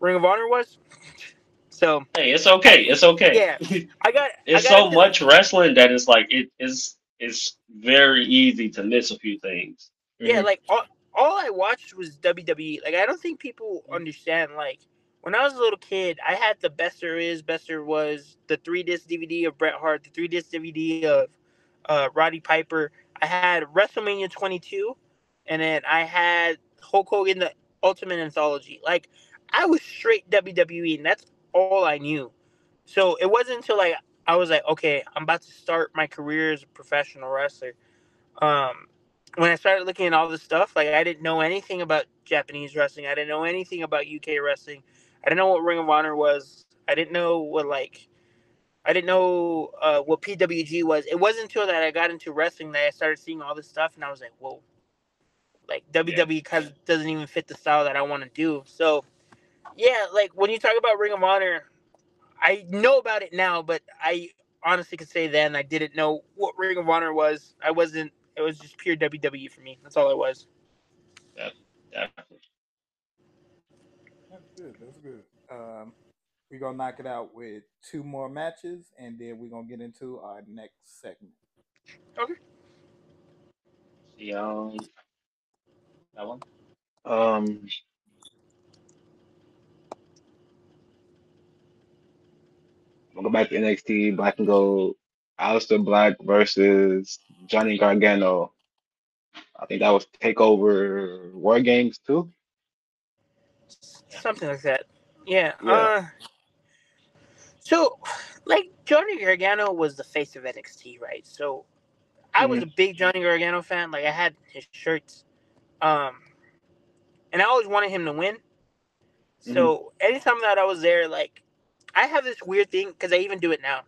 Ring of Honor was. So Hey, it's I okay. It's okay. yeah, I It's got so into the much wrestling that it's like it's very easy to miss a few things. yeah Hmm. like all I watched was WWE. Like I don't think people understand like When I was a little kid, I had the Best There Is, Best There Was, the 3-disc DVD of Bret Hart, the 3-disc DVD of Roddy Piper. I had WrestleMania 22, and then I had Hulk Hogan, the Ultimate Anthology. Like, I was straight WWE, and that's all I knew. So it wasn't until like I was like, okay, I'm about to start my career as a professional wrestler. Um, when I started looking at all this stuff, like I didn't know anything about Japanese wrestling. I didn't know anything about UK wrestling. I didn't know what Ring of Honor was. I didn't know what PWG was. It wasn't until that I got into wrestling that I started seeing all this stuff, and I was like, whoa, like Yeah, WWE doesn't even fit the style that I want to do. So yeah, like when you talk about Ring of Honor, I know about it now, but I honestly could say then I didn't know what Ring of Honor was. I wasn't. It was just pure WWE for me. That's all it was. that, definitely. That's good. That's good. We're gonna knock it out with two more matches, and then we're gonna get into our next segment. Okay. See, that one. Um, we'll go back to NXT Black and Gold. Aleister Black versus Johnny Gargano. I think that was Takeover War Games too. Something like that. Yeah. Yeah. So, like Johnny Gargano was the face of NXT, right? So I was Hmm. a big Johnny Gargano fan. Like I had his shirts, um, and I always wanted him to win. Hmm. So anytime that I was there, like I have this weird thing because I even do it now.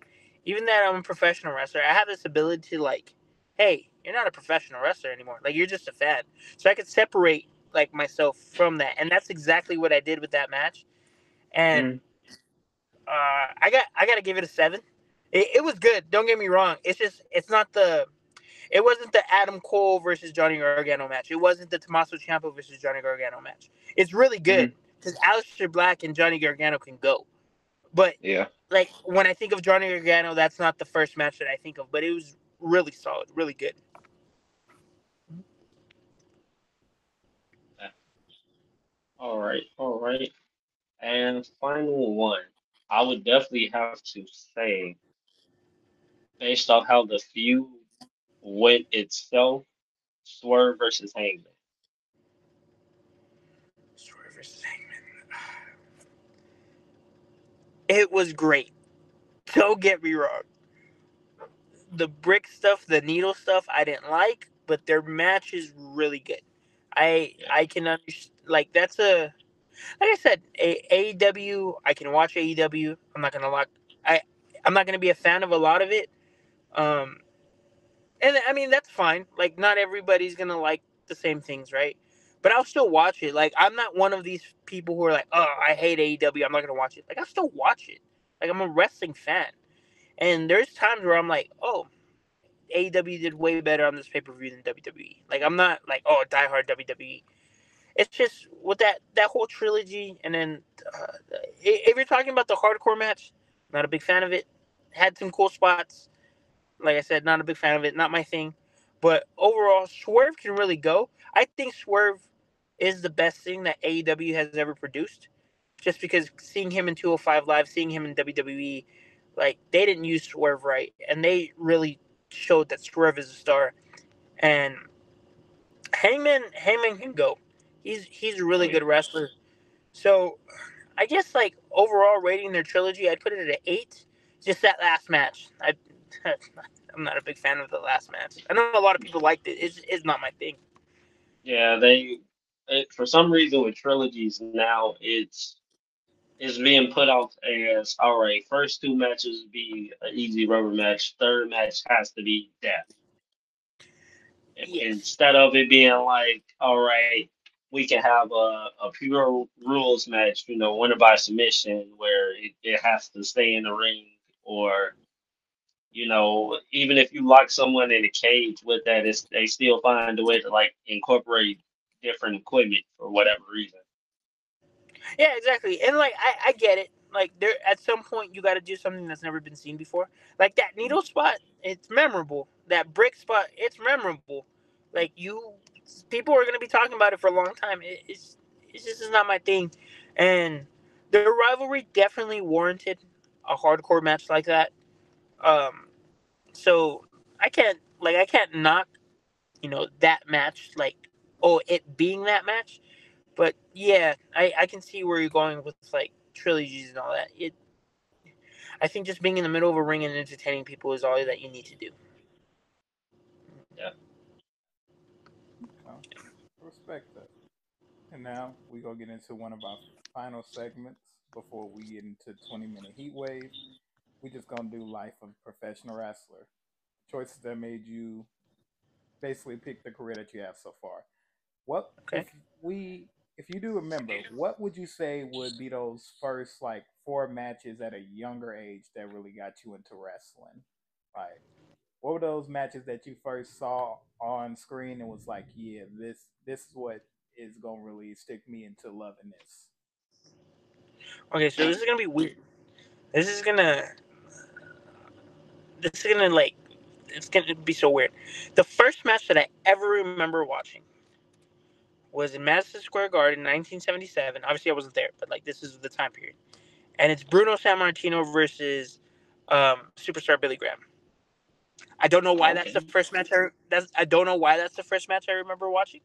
Even that I'm a professional wrestler, I have this ability to like, hey, you're not a professional wrestler anymore. Like you're just a fan. So I could separate like myself from that, and that's exactly what I did with that match. And Hmm. I got to give it a 7. It was good. Don't get me wrong. It's just it wasn't the Adam Cole versus Johnny Gargano match. It wasn't the Tommaso Ciampa versus Johnny Gargano match. It's really Hmm. good because Aleister Black and Johnny Gargano can go. But Yeah. like when I think of Johnny Gargano, that's not the first match that I think of. But it was really solid, really good. All right, all right. And final one. I would definitely have to say, based off how the feud went itself, Swerve versus Hangman. Swerve versus Hangman. It was great. Don't get me wrong. The brick stuff, the needle stuff, I didn't like, but their match is really good. Yeah. I can understand. Like that's a like I said, AEW. I can watch AEW. I'm not gonna like. I I'm not gonna be a fan of a lot of it. Um, and I mean that's fine. Like not everybody's gonna like the same things, right? But I'll still watch it. Like I'm not one of these people who are like, oh, I hate AEW. I'm not gonna watch it. Like I still watch it. Like I'm a wrestling fan, and there's times where I'm like, oh, AEW did way better on this pay per view than WWE. Like I'm not like, oh, diehard WWE. It's just with that whole trilogy, and then if you're talking about the hardcore match, not a big fan of it. Had some cool spots. Like I said, not a big fan of it. Not my thing. But overall, Swerve can really go. I think Swerve is the best thing that AEW has ever produced. Just because seeing him in 205 Live, seeing him in WWE, like they didn't use Swerve right, and they really showed that Swerve is a star. And Hangman can go. He's a Oh really yeah. good wrestler. So I guess like overall rating their trilogy, I'd put it at 8. Just that last match, I'm not a big fan of the last match. I know a lot of people liked it. It's not my thing. Yeah, for some reason with trilogies now it's being put out as all right, first two matches be an easy rubber match, third match has to be death. Yes. Instead of it being like, all right, we can have a pure rules match, winner by submission where it has to stay in the ring, or even if you lock someone in a cage with that, they still find a way to like incorporate different equipment for whatever reason. Yeah, exactly. And like I get it. Like there at some point you got to do something that's never been seen before. Like that needle spot, it's memorable. That brick spot, it's memorable. Like people are gonna be talking about it for a long time. It's just is not my thing. And The rivalry definitely warranted a hardcore match like that. Um, so I can't knock that match, like, oh, it being that match. But yeah, I can see where you're going with like trilogies and all that. I think just being in the middle of a ring and entertaining people is all that you need to do. Yeah. Okay. Respect that. And now we gonna get into one of our final segments before we get into 20-minute heat wave. We just gonna do life of a professional wrestler. Choices that made you basically pick the career that you have so far. What Okay. if you do remember, what would you say would be those first like four matches at a younger age that really got you into wrestling? Like what were those matches that you first saw on screen and was like, yeah, this is what is gonna really stick me into loving this? Okay, so this is gonna be weird. This is gonna this is gonna like it's gonna be so weird. The first match that I ever remember watching was in Madison Square Garden, 1977. Obviously, I wasn't there, but like this is the time period, and it's Bruno Sammartino versus Superstar Billy Graham. I don't know why that's Okay. the first match. I don't know why that's the first match I remember watching.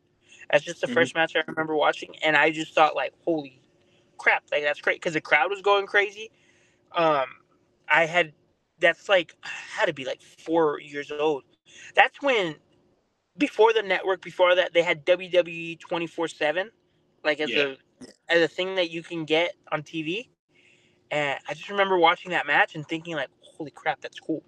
That's just the Hmm. first match I remember watching, and I just thought like, holy crap, like that's great because the crowd was going crazy. Um, I had that's like I had to be like 4 years old. That's when before the network, before that they had WWE 24/7, like Yeah. as a thing that you can get on TV. And I just remember watching that match and thinking like, holy crap, that's cool.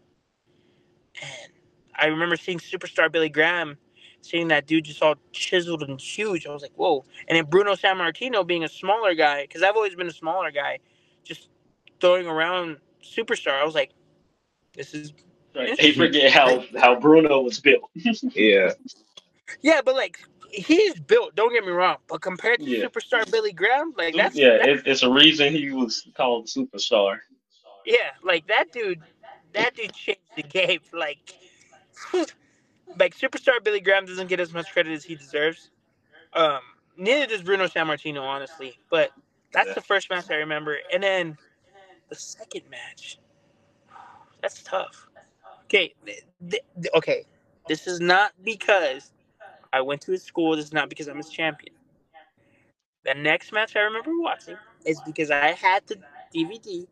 And I remember seeing Superstar Billy Graham, seeing that dude just all chiseled and huge. I was like, whoa. And then Bruno Sammartino being a smaller guy, because I've always been a smaller guy, just throwing around Superstar. I was like, this is Right. They interesting. forget Like, how Bruno was built. Yeah. yeah, but like he's built. Don't get me wrong, but compared to Yeah. Superstar Billy Graham, like that's Yeah. that. It's a reason he was called superstar. Yeah, like that dude changed the game. Like Superstar Billy Graham doesn't get as much credit as he deserves. Um, Neither does Bruno Sammartino, honestly. But that's Yeah. the first match I remember, and then the second match. That's tough. Okay, okay. This is not because I went to his school. This is not because I'm his champion. The next match I remember watching is because I had the DVD.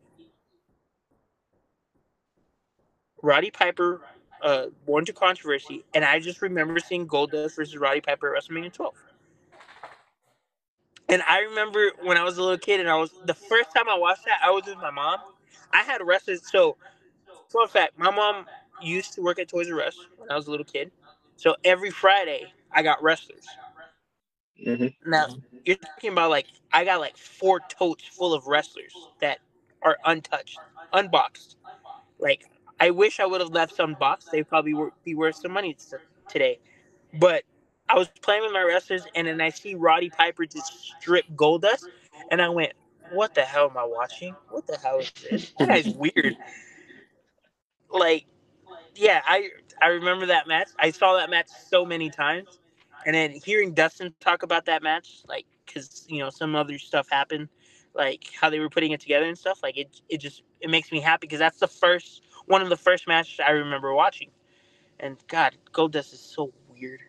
Roddy Piper, Born to Controversy, and I just remember seeing Goldust versus Roddy Piper at WrestleMania 12. And I remember when I was a little kid, and I was the first time I watched that, I was with my mom. I had wrestlers. So, fun fact: my mom used to work at Toys R Us when I was a little kid. So every Friday, I got wrestlers. Hmm. Now you're talking about like I got like 4 totes full of wrestlers that are untouched, unboxed. Like I wish I would have left some boxed. They probably be worth some money today. But I was playing with my wrestlers, and then I see Roddy Piper just strip Goldust, and I went, "What the hell am I watching? What the hell is this? That guy's weird." Like, yeah, I remember that match. I saw that match so many times, and then hearing Dustin talk about that match, like, because some other stuff happened, like how they were putting it together and stuff. Like it makes me happy because that's the first one of the first matches I remember watching. And God, Goldust is so weird.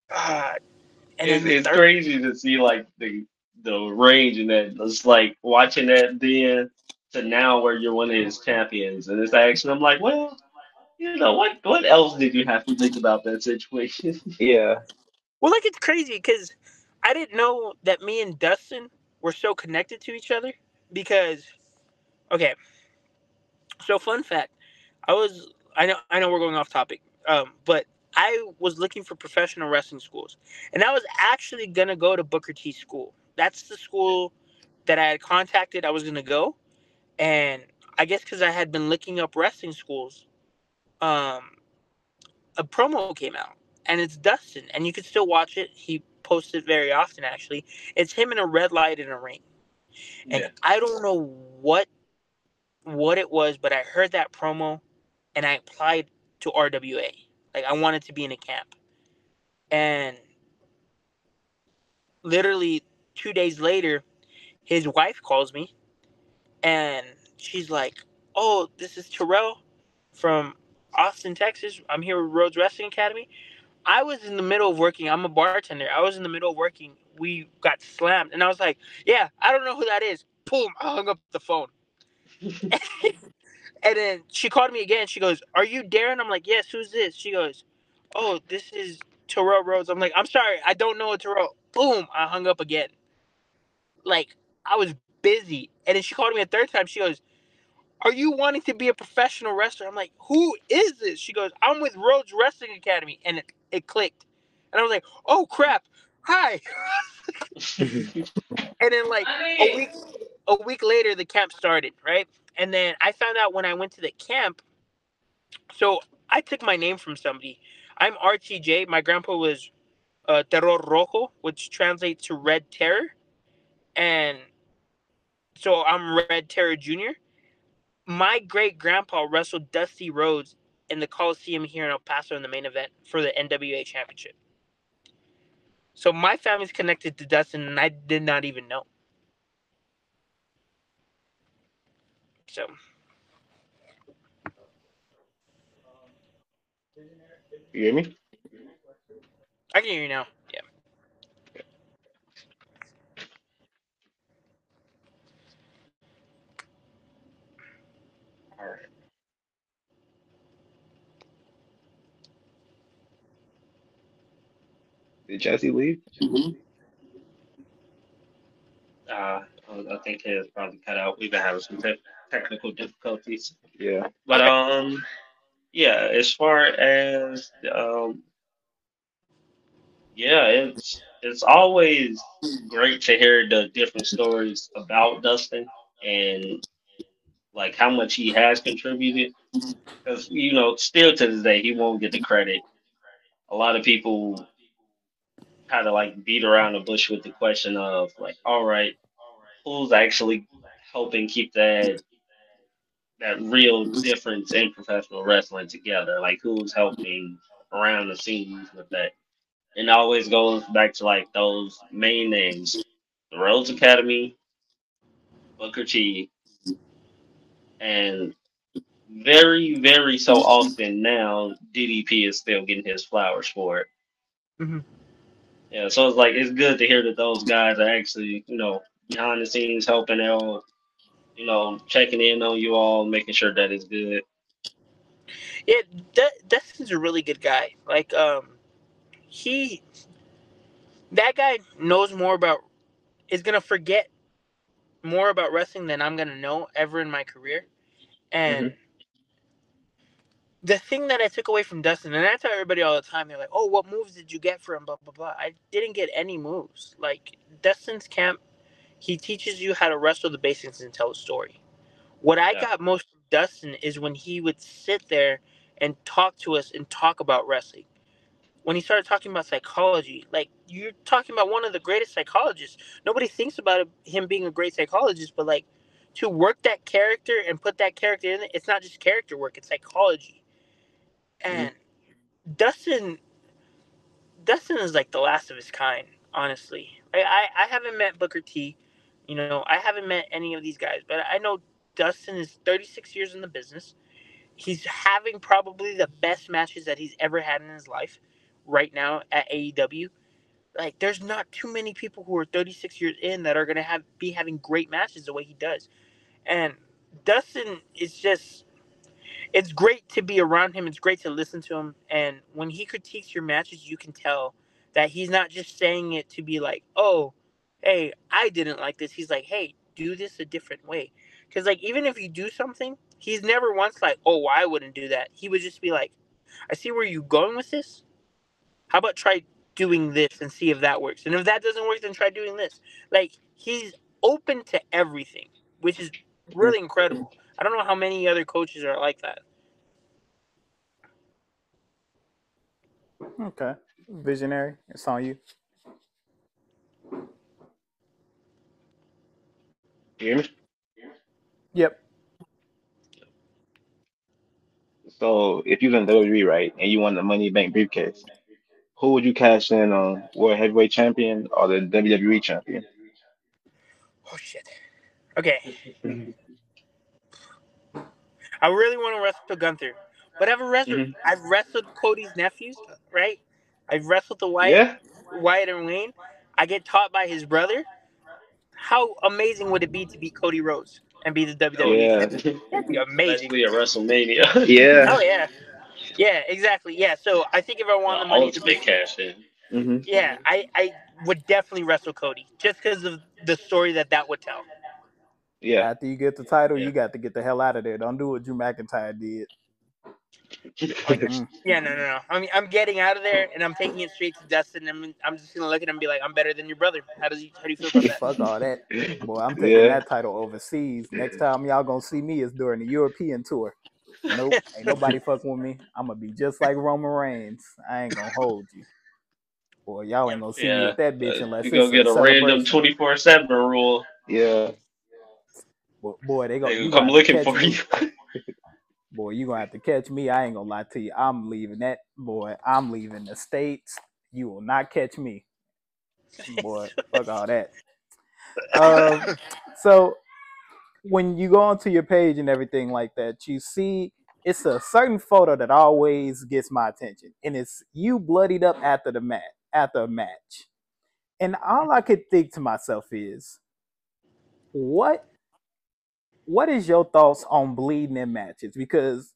God. And then the It's third, crazy to see like the range in that. It's like watching that then to now where you're one of his champions, and it's actually I'm like, well, what else did you have to think about that situation? Yeah. well, like it's crazy because I didn't know that me and Dustin were so connected to each other. Because okay, so fun fact, I know we're going off topic, but I was looking for professional wrestling schools, and I was actually gonna go to Booker T school. That's the school that I had contacted. I was gonna go, and I guess because I had been looking up wrestling schools, um, a promo came out, and it's Dustin, and you can still watch it. He posts it very often, actually. It's him in a red light in a ring, and Yeah. I don't know what it was, but I heard that promo, and I applied to RWA. Like I wanted to be in a camp, and literally. 2 days later, his wife calls me and she's like, "Oh, this is Terrell from Austin, Texas. I'm here with Rhodes Wrestling Academy." I was in the middle of working. I'm a bartender. I was in the middle of working. We got slammed, and I was like, "Yeah, I don't know who that is." Boom! I hung up the phone. And then she called me again. She goes, "Are you Darren?" I'm like, "Yes." Who's this? She goes, "Oh, this is Terrell Rhodes." I'm like, "I'm sorry, I don't know a Terrell." Boom! I hung up again. Like, I was busy, and then she called me a third time. She goes, "Are you wanting to be a professional wrestler?" I'm like, "Who is this?" She goes, "I'm with Rhodes Wrestling Academy," and it clicked, and I was like, "Oh crap, hi!" And then like a week later, the camp started, right? And then I found out when I went to the camp. So I took my name from somebody. I'm RTJ. My grandpa was Terror Rojo, which translates to Red Terror, and so I'm Red Terror Junior. My great grandpa wrestled Dusty Rhodes in the Coliseum here in El Paso in the main event for the NWA Championship. So my family's connected to Dustin, and I did not even know. So You hear me? I can hear you now. Yeah. All right. Did Jesse leave? I think his probably cut out. We've been having some technical difficulties. Yeah. But Okay. yeah, as far as yeah, it's always great to hear the different stories about Dustin and like how much he has contributed. Because still to this day, he won't get the credit. A lot of people kind of like beat around the bush with the question of like, all right, who's actually helping keep that real difference in professional wrestling together? Like who's helping around the scenes with that? And it always goes back to like those main names, the Rhodes Academy, Booker T, and very, very so often now DDP is still getting his flowers for it. Hmm. Yeah, so it's like it's good to hear that those guys are actually, behind the scenes helping out, checking in on you all, making sure that it's good. Yeah, Dustin's a really good guy. Like, he that guy knows more about is gonna forget more about wrestling than I'm gonna know ever in my career. And Hmm. the thing that I took away from Dustin, and I tell everybody all the time, they're like, "Oh, what moves did you get from blah blah blah?" I didn't get any moves. Like Dustin's camp, he teaches you how to wrestle the basics and tell a story. What I Yeah. got most from Dustin is when he would sit there and talk to us and talk about wrestling. When he started talking about psychology, like you're talking about one of the greatest psychologists. Nobody thinks about him being a great psychologist, but like to work that character and put that character in it, it's not just character work; it's psychology. Hmm. And Dustin, Dustin is like the last of his kind. Honestly, I haven't met Booker T. I haven't met any of these guys, but I know Dustin is 36 years in the business. He's having probably the best matches that he's ever had in his life right now at AEW. Like, there's not too many people who are 36 years in that are gonna be having great matches the way he does. And Dustin is just, it's great to be around him. It's great to listen to him. And when he critiques your matches, you can tell that he's not just saying it to be like, "Oh, hey, I didn't like this." He's like, "Hey, do this a different way." Because like even if you do something, he's never once like, "Oh, well, I wouldn't do that." He would just be like, "I see where you're going with this. How about try doing this and see if that works? And if that doesn't work, then try doing this." Like he's open to everything, which is really incredible. I don't know how many other coaches are like that. Okay. Visionary, it's on you. You hear me? Yep. So if you're in WWE, right, and you won the Money Bank briefcase, who would you cash in on? World Heavyweight Champion or the WWE Champion? Oh shit. Okay. I really want to wrestle Gunther, but I've wrestled Cody's nephews, right? I've wrestled the Yeah. Wyatt and Wayne. I get taught by his brother. How amazing would it be to beat Cody Rhodes and be the Oh WWE yeah, Yeah. champion? That'd be amazing. especially at WrestleMania. Yeah. Oh yeah, yeah, exactly. Yeah. So I think if I The won the money to ultimate be, cash in. Hmm. yeah, I would definitely wrestle Cody just because of the story that would tell. Yeah. After you get the title, Yeah. you got to get the hell out of there. Don't do what Drew McIntyre did. Oh Mm-mm. yeah, no. I mean, I'm getting out of there and I'm taking it straight to Dustin. I'm just gonna look at him and be like, I'm better than your brother. How do you feel about that? Fuck all that. Boy, I'm taking Yeah. that title overseas. Next time y'all gonna see me is during the European tour. Nope, ain't nobody fucking with me. I'm gonna be just like Roman Reigns. I ain't gonna hold you. Boy, y'all Yeah. ain't gonna see me Yeah, with that bitch unless you go it's a get a random celebration. 24/7 rule. Yeah. Boy, They you gonna gonna come have to looking catch for me. you. Boy, you gonna have to catch me. I ain't gonna lie to you. I'm leaving that. Boy, I'm leaving the States. You will not catch me. Boy, fuck all that. So when you go onto your page and everything like that, you see it's a certain photo that always gets my attention, and it's you bloodied up after a match. And all I could think to myself is, what what is your thoughts on bleeding in matches? Because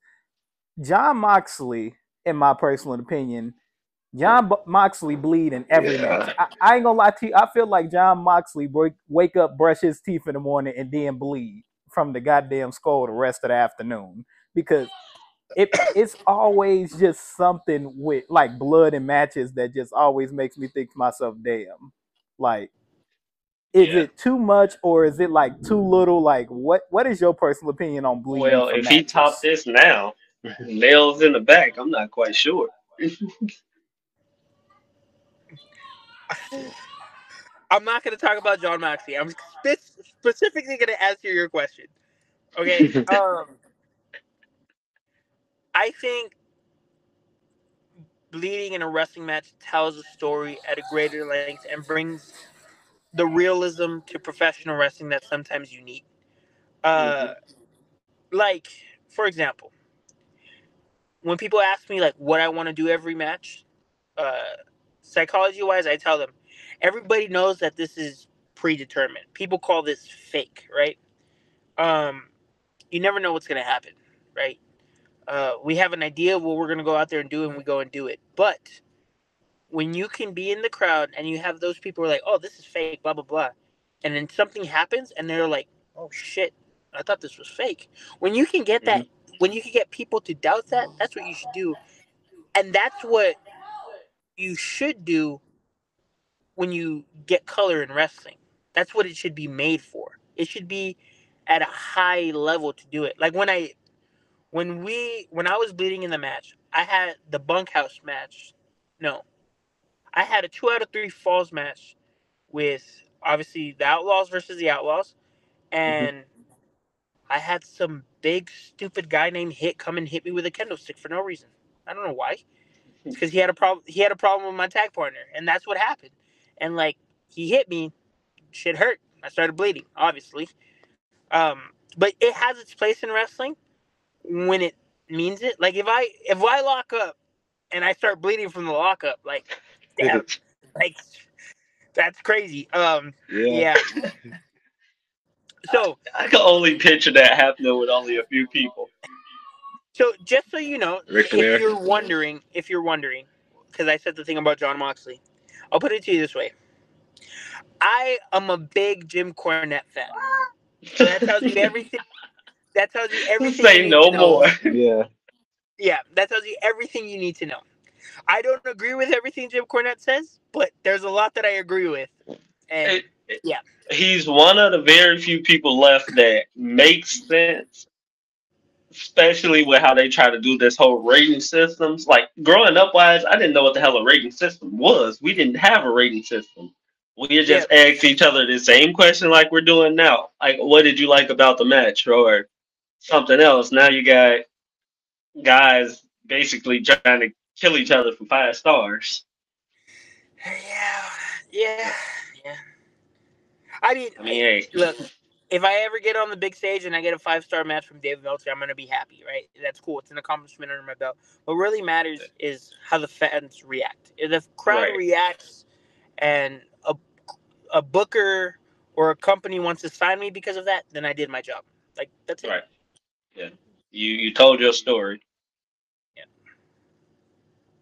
John Moxley, in my personal opinion, Moxley bleed in every match. Yeah. I ain't gonna lie to you. I feel like John Moxley wake up, brush his teeth in the morning, and then bleed from the goddamn skull the rest of the afternoon because it's always just something with like blood in matches that just always makes me think to myself, damn, like is Yeah. it too much or is it like too little? Like what is your personal opinion on bleeding Well, from if he topped matches? this now, nails in the back, I'm not quite sure. I'm not gonna talk about John Moxley. I'm specifically gonna answer your question. Okay. I think bleeding in a wrestling match tells a story at a greater length and brings the realism to professional wrestling that sometimes you need. Hmm. Uh, like for example, when people ask me like what I want to do every match, uh, psychology wise, I tell them everybody knows that this is predetermined. People call this fake, right? Um, you never know what's gonna happen, right? We have an idea of what we're gonna go out there and do, and we go and do it. But when you can be in the crowd and you have those people who are like, "Oh, this is fake," blah blah blah, and then something happens, and they're like, "Oh shit, I thought this was fake." When you can get Hmm. that, when you can get people to doubt that, that's what you should do, and that's what you should do when you get color in wrestling. That's what it should be made for. It should be at a high level to do it. Like when I was bleeding in the match, I had the bunkhouse match. No, I had a 2 out of 3 falls match with obviously the Outlaws versus the Outlaws, Hmm. and I had some big stupid guy named Hit come and hit me with a kendo stick for no reason. I don't know why. It's because he had a problem. He had a problem with my tag partner, and that's what happened. And like he hit me, shit hurt. I started bleeding, obviously. But it has its place in wrestling when it means it. Like if I lock up and I start bleeding from the lockup, like damn, like that's crazy. Yeah. Yeah. So I can only picture that happening with only a few people. just so you know, Ric Flair. if you're wondering, because I said the thing about John Moxley, I'll put it to you this way: I am a big Jim Cornette fan, so that tells you everything. That tells you everything you Say need to no know. more. Yeah. Yeah, that tells you everything you need to know. I don't agree with everything Jim Cornette says, but there's a lot that I agree with, and It- it- yeah, he's one of the very few people left that makes sense, especially with how they try to do this whole rating systems. Like growing up wise, I didn't know what the hell a rating system was. We didn't have a rating system. We had yeah, just asked each other the same question like we're doing now. Like, what did you like about the match or something else? Now you got guys basically trying to kill each other for 5 stars. yeah, yeah, yeah. I mean, I mean, hey, look, if I ever get on the big stage and I get a 5-star match from David Meltzer, I'm gonna be happy, right? That's cool. It's an accomplishment under my belt. What really matters is how the fans react. If the crowd right, reacts and a booker or a company wants to sign me because of that, then I did my job. Like that's it. right, yeah. You told your story. Yeah.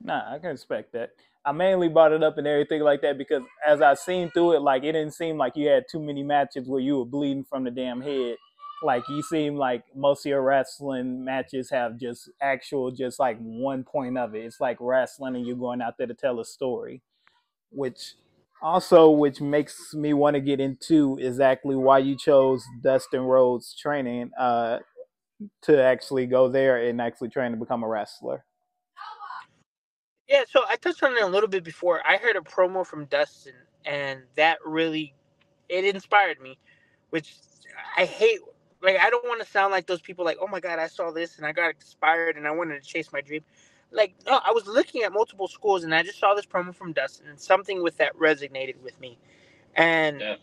Nah, I can respect that. I mainly brought it up and everything like that because as I seen through it, like it didn't seem like you had too many matches where you were bleeding from the damn head. Like you seem like most of your wrestling matches have just actual, just like one point of it. It's like wrestling and you're going out there to tell a story, which also which makes me want to get into exactly why you chose Dustin Rhodes training to actually go there and actually train to become a wrestler. Yeah, so I touched on it a little bit before. I heard a promo from Dustin, and that really it inspired me, which I hate. Like I don't want to sound like those people. Like, oh my god, I saw this and I got inspired and I wanted to chase my dream. Like, no, I was looking at multiple schools and I just saw this promo from Dustin, and something with that resonated with me. And Yeah.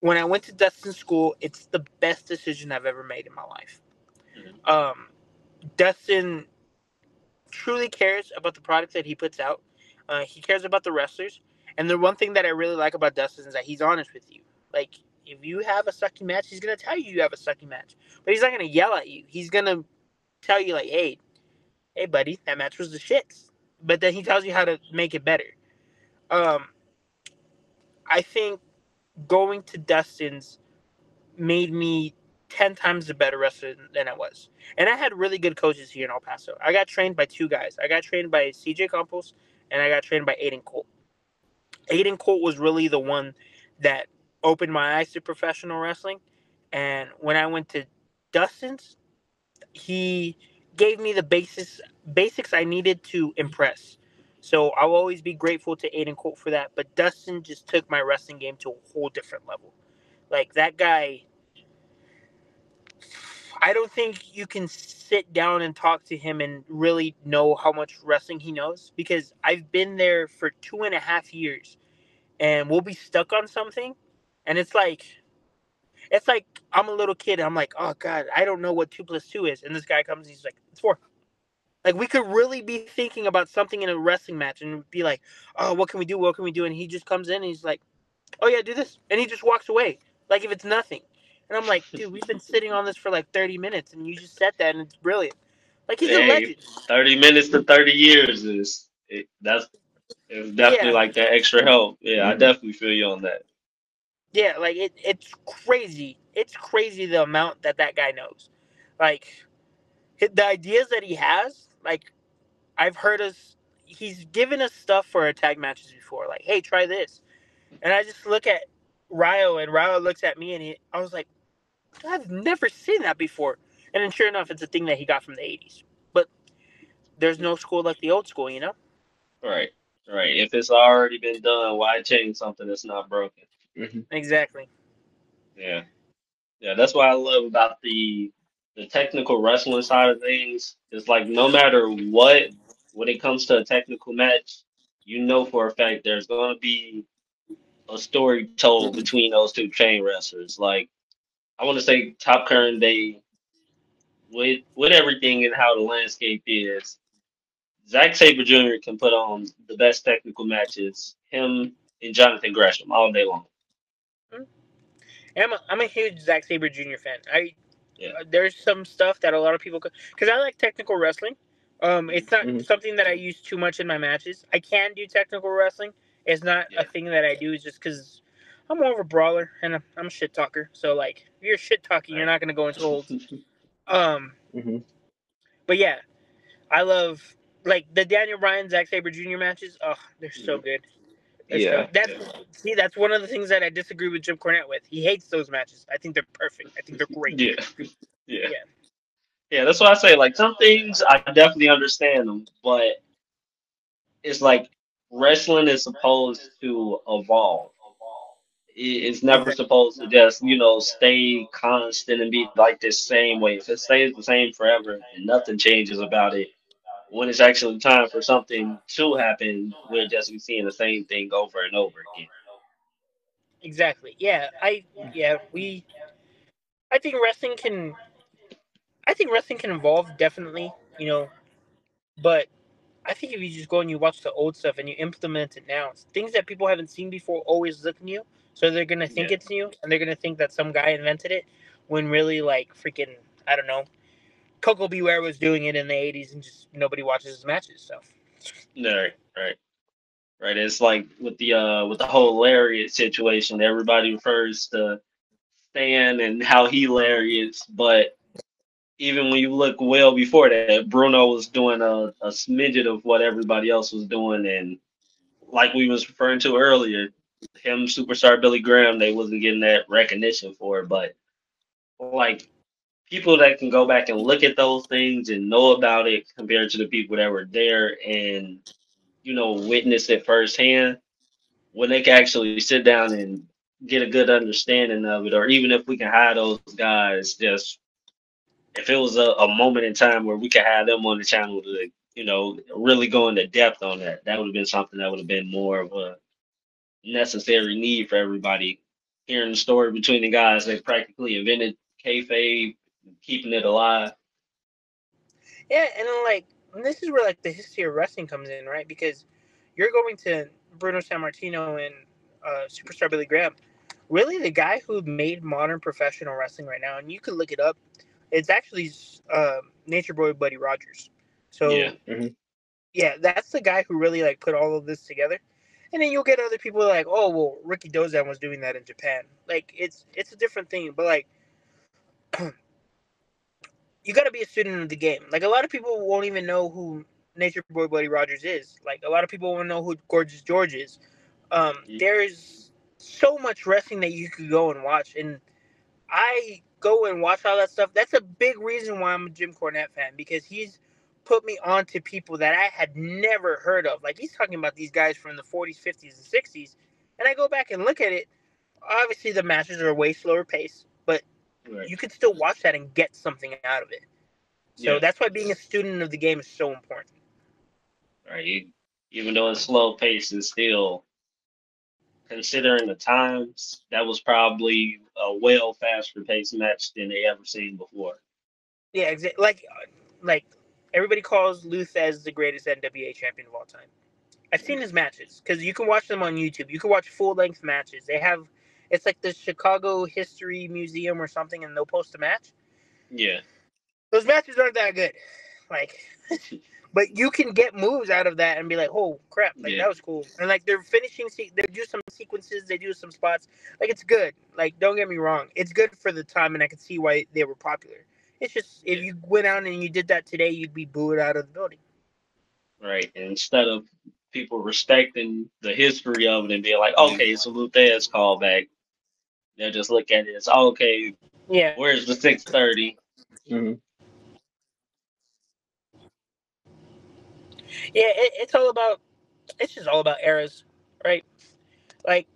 when I went to Dustin's school, it's the best decision I've ever made in my life. Mhm. Um, Dustin truly cares about the product that he puts out. He cares about the wrestlers. And the one thing that I really like about Dustin is that he's honest with you. Like, if you have a sucky match, he's going to tell you you have a sucky match. But he's not going to yell at you. He's going to tell you, like, hey, buddy, that match was the shits. But then he tells you how to make it better. Um, I think going to Dustin's made me 10 times the better wrestler than I was. And I had really good coaches here in El Paso. I got trained by two guys. I got trained by CJ Campos and I got trained by Aiden Colt. Aiden Colt was really the one that opened my eyes to professional wrestling. And when I went to Dustin's, he gave me the basics I needed to impress. So I'll always be grateful to Aiden Colt for that. But Dustin just took my wrestling game to a whole different level. Like that guy, I don't think you can sit down and talk to him and really know how much wrestling he knows because I've been there for 2.5 years and we'll be stuck on something and it's like I'm a little kid and I'm like, oh god, I don't know what 2 plus 2 is, and this guy comes and he's like, it's 4. Like we could really be thinking about something in a wrestling match and be like, oh, what can we do? What can we do? And he just comes in and he's like, oh yeah, do this, and he just walks away like if it's nothing. And I'm like, dude, we've been sitting on this for like 30 minutes, and you just said that, and it's brilliant. Like he's a Hey, legend. 30 minutes to 30 years that's it's definitely Yeah, like that extra help. Yeah, I Hmm. definitely feel you on that. yeah, like it's crazy. It's crazy the amount that guy knows. Like the ideas that he has. Like I've heard us. He's given us stuff for our tag matches before. Like, hey, try this, and I just look at Ryo, and Ryo looks at me, and I was like, I've never seen that before. And then sure enough, it's a thing that he got from the 80s. But there's no school like the old school, you know? Right, right. If it's already been done, why change something that's not broken? Hmm. Exactly. Yeah, yeah. That's what I love about the technical wrestling side of things. It's like no matter what, when it comes to a technical match, you know for a fact there's gonna be a story told between those two chain wrestlers. Like I want to say, top current day with everything and how the landscape is. Zack Sabre Jr. can put on the best technical matches. Him and Jonathan Gresham all day long. And I'm a huge Zack Sabre Jr. fan. Yeah. There's some stuff that a lot of people because I like technical wrestling. Mhm. It's not Hmm. something that I use too much in my matches. I can do technical wrestling. It's not a Yeah. thing that I do. It's just because I'm more of a brawler and I'm a shit talker. So like, if you're shit talking, you're Right. not gonna go into holds. Um, Hmm. but yeah, I love like the Daniel Bryan Zack Sabre Jr. matches. Oh, they're so Mhm. good. They're so Yeah. that's Yeah. see that's one of the things that I disagree with Jim Cornette with. He hates those matches. I think they're perfect. I think they're great. Yeah. Yeah. Yeah, Yeah. That's why I say like some things I definitely understand them, but it's like wrestling is supposed to evolve. It's never exactly. supposed to just, stay constant and be like this same way. If it stays the same forever and nothing changes about it, when it's actually time for something to happen, we'll just be seeing the same thing over and over again. exactly. I think wrestling can evolve definitely, but I think if you just go and you watch the old stuff and you implement it now, it's things that people haven't seen before always look new. So they're gonna think Yeah. it's new, and they're gonna think that some guy invented it, when really, like, freaking, I don't know, Coco Beware was doing it in the '80s, and just nobody watches his matches. So Right, right, right. It's like with the whole lariat situation, everybody refers to Stan and how he lariats, but even when you look well before that, Bruno was doing a smidget of what everybody else was doing, and like we was referring to earlier, him, superstar Billy Graham, they wasn't getting that recognition for it. But like people that can go back and look at those things and know about it compared to the people that were there and witness it firsthand, when they can actually sit down and get a good understanding of it, or even if we can hire those guys, just if it was a moment in time where we could have them on the channel to really go into depth on that, that would have been something that would have been more of a necessary need for everybody. Hearing the story between the guys that practically invented kayfabe, keeping it alive. yeah, and then, like, this is where, like, the history of wrestling comes in, right? Because you're going to Bruno Sammartino and superstar Billy Graham, really the guy who made modern professional wrestling right now, and you can look it up. It's actually Nature Boy Buddy Rogers. Yeah, So yeah, that's the guy who really, like, put all of this together. And then you'll get other people like, oh well, Ricky Dozan was doing that in Japan. Like, it's a different thing, but, like, you got to be a student of the game. Like, a lot of people won't even know who Nature Boy Buddy Rogers is. Like, a lot of people won't know who Gorgeous George is. There's so much wrestling that you could go and watch, and I go and watch all that stuff. That's a big reason why I'm a Jim Cornette fan, because he's put me on to people that I had never heard of. Like, he's talking about these guys from the 40s, 50s, and 60s, and I go back and look at it. Obviously, the matches are way slower paced, but right, you could still watch that and get something out of it. So yeah, that's why being a student of the game is so important. right. Even though it's slow paced, it's still considering the times. That was probably a well faster paced match than they ever seen before. Yeah, exactly. Like everybody calls Luthez the greatest NWA champion of all time. I've seen his matches because you can watch them on YouTube. You can watch full length matches. They have, it's like the Chicago History Museum or something, and they'll post a match. Yeah, Those matches aren't that good, like, but you can get moves out of that and be like, oh crap, like, yeah, that was cool. And, like, they're finishing, they do some sequences, they do some spots. Like, it's good. Like, don't get me wrong, it's good for the time, and I can see why they were popular. It's just, if yeah. you went out and you did that today, you'd be booed out of the building. Right. And instead of people respecting the history of it and being like, okay, it's a Luthez callback, they'll just look at it as, okay, Yeah, where's the 630? hmm yeah. It's just all about eras, right? Like,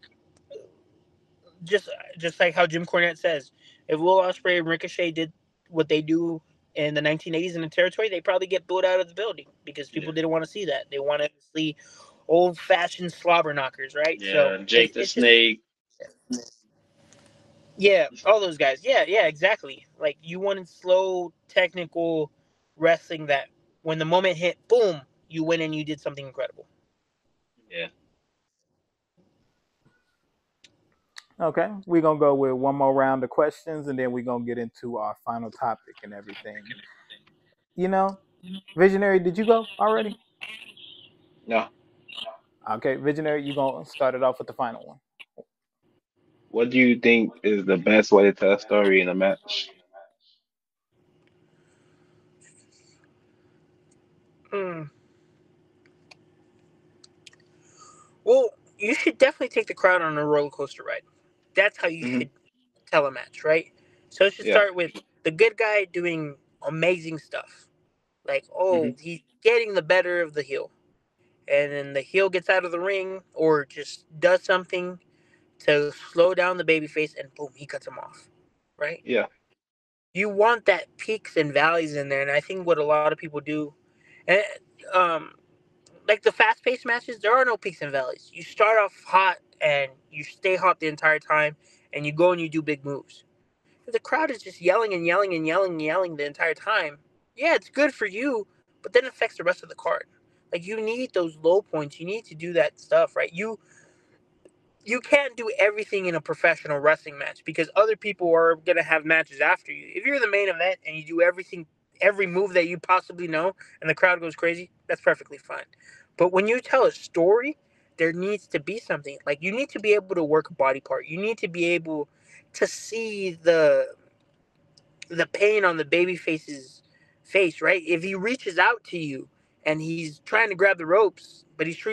just just like how Jim Cornette says, if Will Ospreay and Ricochet did what they do in the 1980s in the territory, they probably get booed out of the building because Yeah. people didn't want to see that. They wanted to see old fashioned slobber knockers, right? So Yeah. Jake the it's just, Snake. yeah, all those guys. Yeah, yeah, exactly. Like, you wanted slow, technical wrestling that when the moment hit, boom, you went and you did something incredible. Yeah. Okay, we're gonna go with one more round of questions, and then we're gonna get into our final topic and everything. You know, Visionary, did you go already? No. Okay, Visionary, you gonna start it off with the final one. What do you think is the best way to tell a story in a match? Mm. Well, you should definitely take the crowd on a roller coaster ride. That's how you Hmm should tell a match, right? So it should Yeah. start with the good guy doing amazing stuff. Like, hmm oh, he's getting the better of the heel. And then the heel gets out of the ring or just does something to slow down the babyface, and boom, he cuts him off. Right? Yeah. You want that peaks and valleys in there. And I think what a lot of people do, and like the fast paced matches, there are no peaks and valleys. You start off hot and you stay hot the entire time, and you go and you do big moves. If the crowd is just yelling and yelling and yelling and yelling the entire time, yeah, it's good for you, but then it affects the rest of the card. Like you need those low points. You need to do that stuff, right? You can't do everything in a professional wrestling match because other people are gonna have matches after you. If you're the main event and you do everything, every move that you possibly know, and the crowd goes crazy, that's perfectly fine. But when you tell a story, there needs to be something. Like you need to be able to work a body part. You need to be able to see the pain on the baby face's face, right? If he reaches out to you and he's trying to grab the ropes, but he's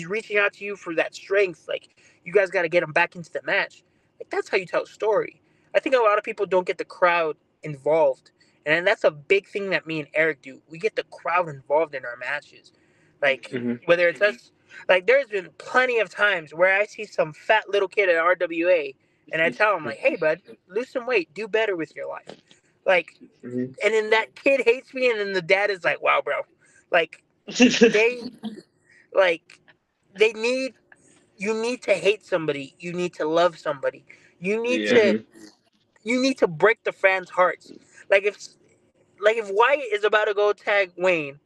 reaching out to you for that strength, like you guys got to get him back into the match. Like that's how you tell a story. I think a lot of people don't get the crowd involved, and that's a big thing that me and Eric do. We get the crowd involved in our matches, like Hmm. whether it's us. Like there's been plenty of times where I see some fat little kid at RWA, and I tell him like, "Hey, bud, lose some weight, do better with your life." Like, Hmm. and then that kid hates me, and then the dad is like, "Wow, bro, like they like they need you need to hate somebody, you need to love somebody, you need Yeah. to Hmm. you need to break the fans' hearts. Like if Wyatt is about to go tag Wayne,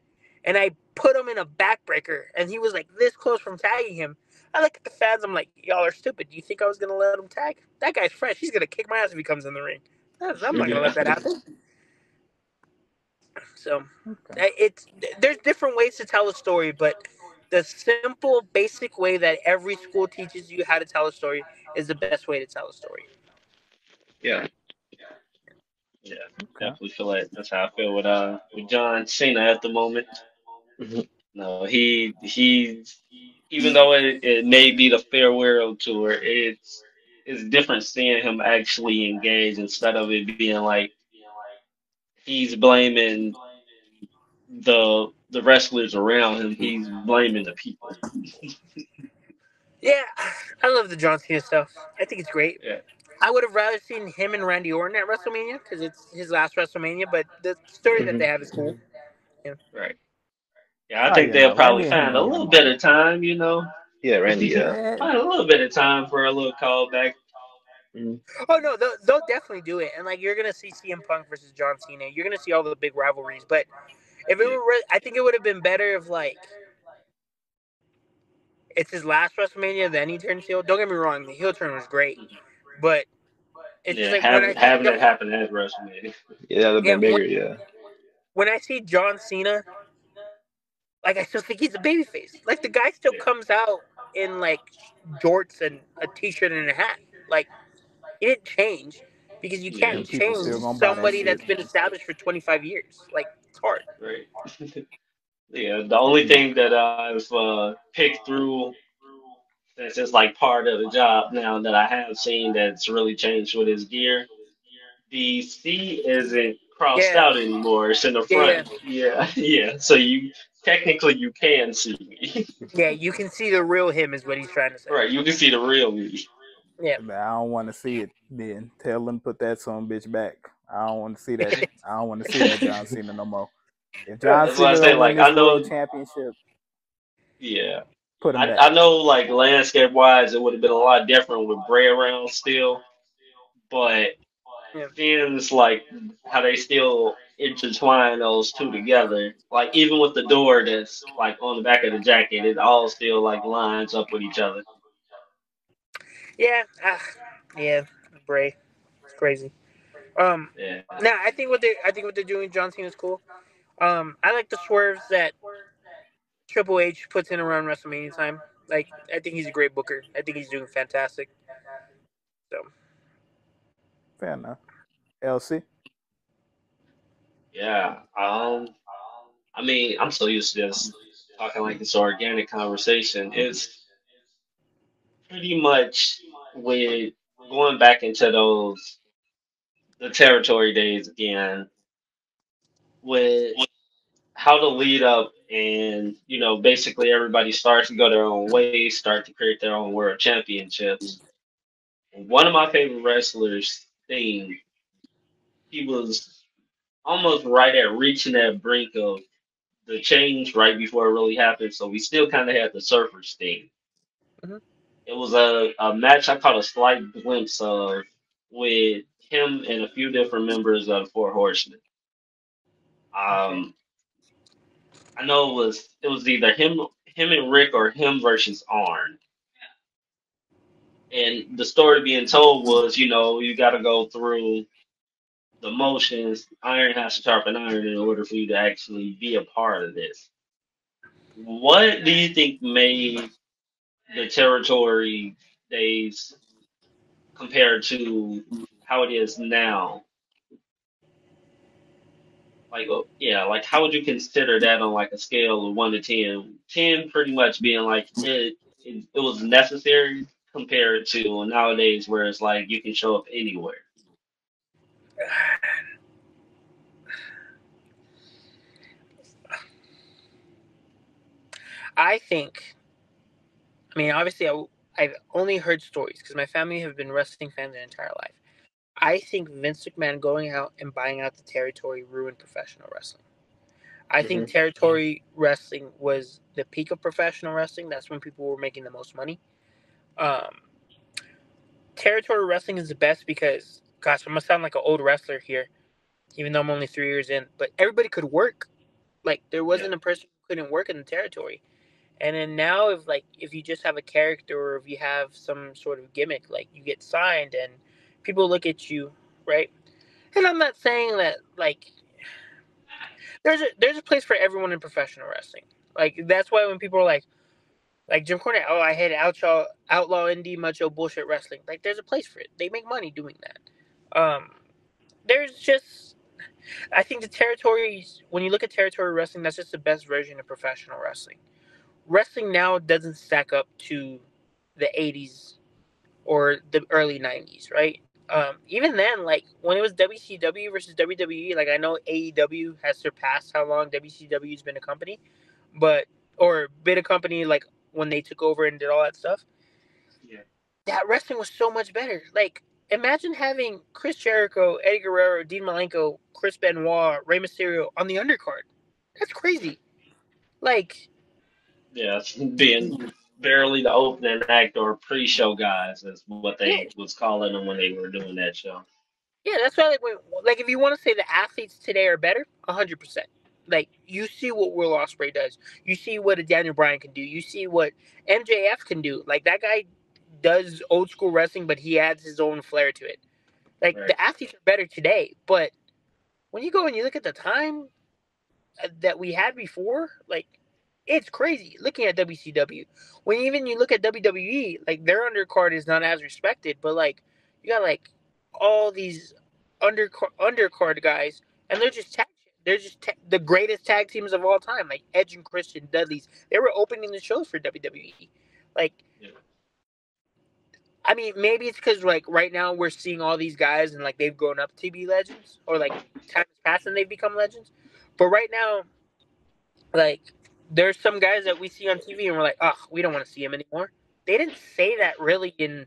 and I put him in a backbreaker, and he was like this close from tagging him." I look at the fans. I'm like, "Y'all are stupid. Do you think I was gonna let him tag? That guy's fresh. He's gonna kick my ass if he comes in the ring. I'm not gonna Hmm. let Yeah. that happen." So Okay. it's there's different ways to tell a story, but the simple, basic way that every school teaches you how to tell a story is the best way to tell a story. Yeah. Yeah. Okay. Definitely feel like that's how I feel with John Cena at the moment. Hmm. No, he's even though it may be the farewell tour, it's different seeing him actually engage instead of it being like he's blaming the wrestlers around him. He's blaming the people. Yeah, I love the John Cena stuff. I think it's great. Yeah. I would have rather seen him and Randy Orton at WrestleMania because it's his last WrestleMania, but the story that Hmm. they have is cool. Yeah. Right. Yeah, I Oh think yeah, no, they'll probably Randy and him find a gonna get a little bit moment. of time, Yeah, Randy. Yeah. Yeah, find a little bit of time for a little callback. Hmm. Oh no, they'll definitely do it, and like you're gonna see CM Punk versus John Cena. You're gonna see all the big rivalries, but if it Yeah. were, I think it would have been better if like it's his last WrestleMania, then he turns heel. Don't get me wrong, the heel turn was great, but it's just Yeah, like when I see having it happen at WrestleMania. Yeah, that would have Yeah, been bigger. Yeah. when I see John Cena, like I still think he's a babyface. Like the guy still Yeah. comes out in like jorts and a t-shirt and a hat. Like he didn't change because you Yeah. can't and people change still gonna buy that somebody shit. that's been established for 25 years. Like it's hard. Right. Yeah. The only Mm. thing that I've picked through that's just like part of the job now that I have seen that's really changed with his gear. The C isn't crossed Yeah, out anymore. It's in the yeah, front. yeah, Yeah. Yeah. So you technically you can see me. yeah. You can see the real him is what he's trying to say. Right. You can see the real me. Yeah, But I don't want to see it. Then tell them put that son bitch back. I don't want to see that. I don't want to see that John Cena no more. If John That's why I Cena say don't win like this I world know. championship, Yeah. put him I back. know like landscape wise it would have been a lot different with Bray around still, but yeah, seems like how they still intertwine those two together. Like even with the door that's like on the back of the jacket, it all still like lines up with each other. yeah. Yeah. Bray, it's crazy. Yeah. Now I think what they're doing, John Cena's cool. I like the swerves that Triple H puts in around WrestleMania time. Like, I think he's a great booker. I think he's doing fantastic. So, Fair enough. LC. Yeah. I mean, I'm so used to this talking like this organic conversation. It's pretty much with going back into those the territory days again with how to lead up and basically everybody starts to go their own way, start to create their own world championships. One of my favorite wrestlers thing, he was almost right at reaching that brink of the change right before it really happened, so we still kind of had the surfer thing. mhm. It was a match I caught a slight glimpse of with him and a few different members of the Four Horsemen. Okay. Um, I know it was either him and Rick or him versus Arn. And the story being told was, you got to go through the motions. Iron has to sharpen iron in order for you to actually be a part of this. What do you think made the territory days compared to how it is now? Like, yeah, like how would you consider that on like a scale of 1 to 10? 10 pretty much being like it was necessary compared to nowadays where it's like you can show up anywhere. I think. I mean, obviously, I've only heard stories because my family have been wrestling fans their entire life. I think Vince McMahon going out and buying out the territory ruined professional wrestling. I think Hmm. territory wrestling was the peak of professional wrestling. That's when people were making the most money. Um, Territory wrestling is the best because, gosh, I'm gonna sound like an old wrestler here, even though I'm only 3 years in. But everybody could work. Like there Yeah, wasn't a person who couldn't work in the territory. And then now, if you just have a character or if you have some sort of gimmick, like you get signed and people look at you, right? And I'm not saying that like there's a place for everyone in professional wrestling. Like that's why when people are like Jim Cornette, oh I hate outlaw indie macho bullshit wrestling. Like there's a place for it. They make money doing that. There's just I think the territories when you look at territory wrestling, that's just the best version of professional wrestling. Wrestling now doesn't stack up to the 80s or the early 90s, right? Even then, like when it was WCW versus WWE, like I know AEW has surpassed how long WCW's been a company, but or been a company like when they took over and did all that stuff. yeah, That wrestling was so much better. Like imagine having Chris Jericho, Eddie Guerrero, Dean Malenko, Chris Benoit, Rey Mysterio on the undercard. That's crazy. Like yeah. Being barely the opening act or pre-show guys is what yeah, they was calling them when they were doing that show. yeah, that's why like if you want to say the athletes today are better, 100%. Like you see what Will Ospreay does, you see what a Daniel Bryan can do, you see what MJF can do. Like that guy does old school wrestling, but he adds his own flair to it. Like Right. the athletes are better today, but when you go and you look at the time that we had before, like it's crazy looking at WCW. When even you look at WWE, like their undercard is not as respected, but like you got like all these undercard guys, and they're just the greatest tag teams of all time, like Edge and Christian Dudley's. They were opening the shows for WWE. Like, Yeah. I mean, maybe it's because like right now we're seeing all these guys and like they've grown up to be legends, or like time has passed and they've become legends. But right now, like, there's some guys that we see on TV and we're like, oh, we don't want to see him anymore. They didn't say that really in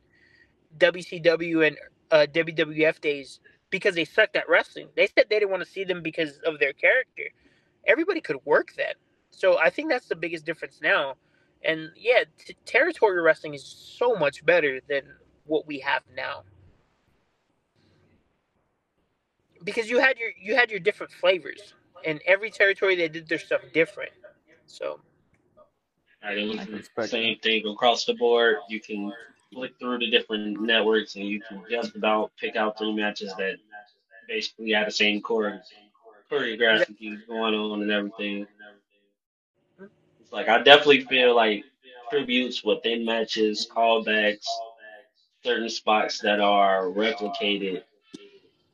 WCW and WWF days because they sucked at wrestling. They said they didn't want to see them because of their character. Everybody could work then. So I think that's the biggest difference now. And yeah, territory wrestling is so much better than what we have now because you had your different flavors, and every territory they did their stuff different. So Right, it I was can the respect that. same thing across the board. You can flick through the different networks and you can just about pick out three matches that basically had the same exactly. choreography going on and everything. It's like I definitely feel like tributes within matches, callbacks, certain spots that are replicated.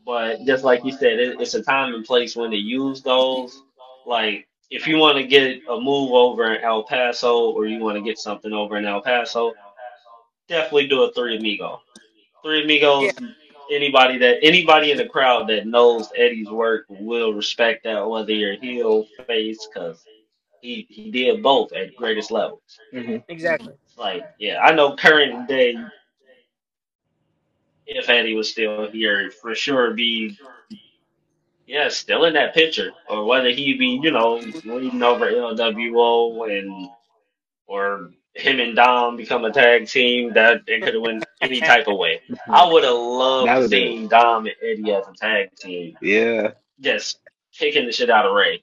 But just like you said, it's a time and place when to use those. Like if you want to get a move over in El Paso or you want to get something over in El Paso, definitely do a Three Amigo. Three Yeah, Amigos. Anybody in the crowd that knows Eddie's work will respect that, whether you're heel, face, because he did both at greatest levels. Hmm. exactly. It's like, yeah, I know current day, if Eddie was still here, for sure be, yeah, still in that picture, or whether he be, leading over LWO and or him and Dom become a tag team, that it could have went any type of way. I would have loved That to would have see Dom and Eddie as a tag team, yeah. just kicking the shit out of Ray.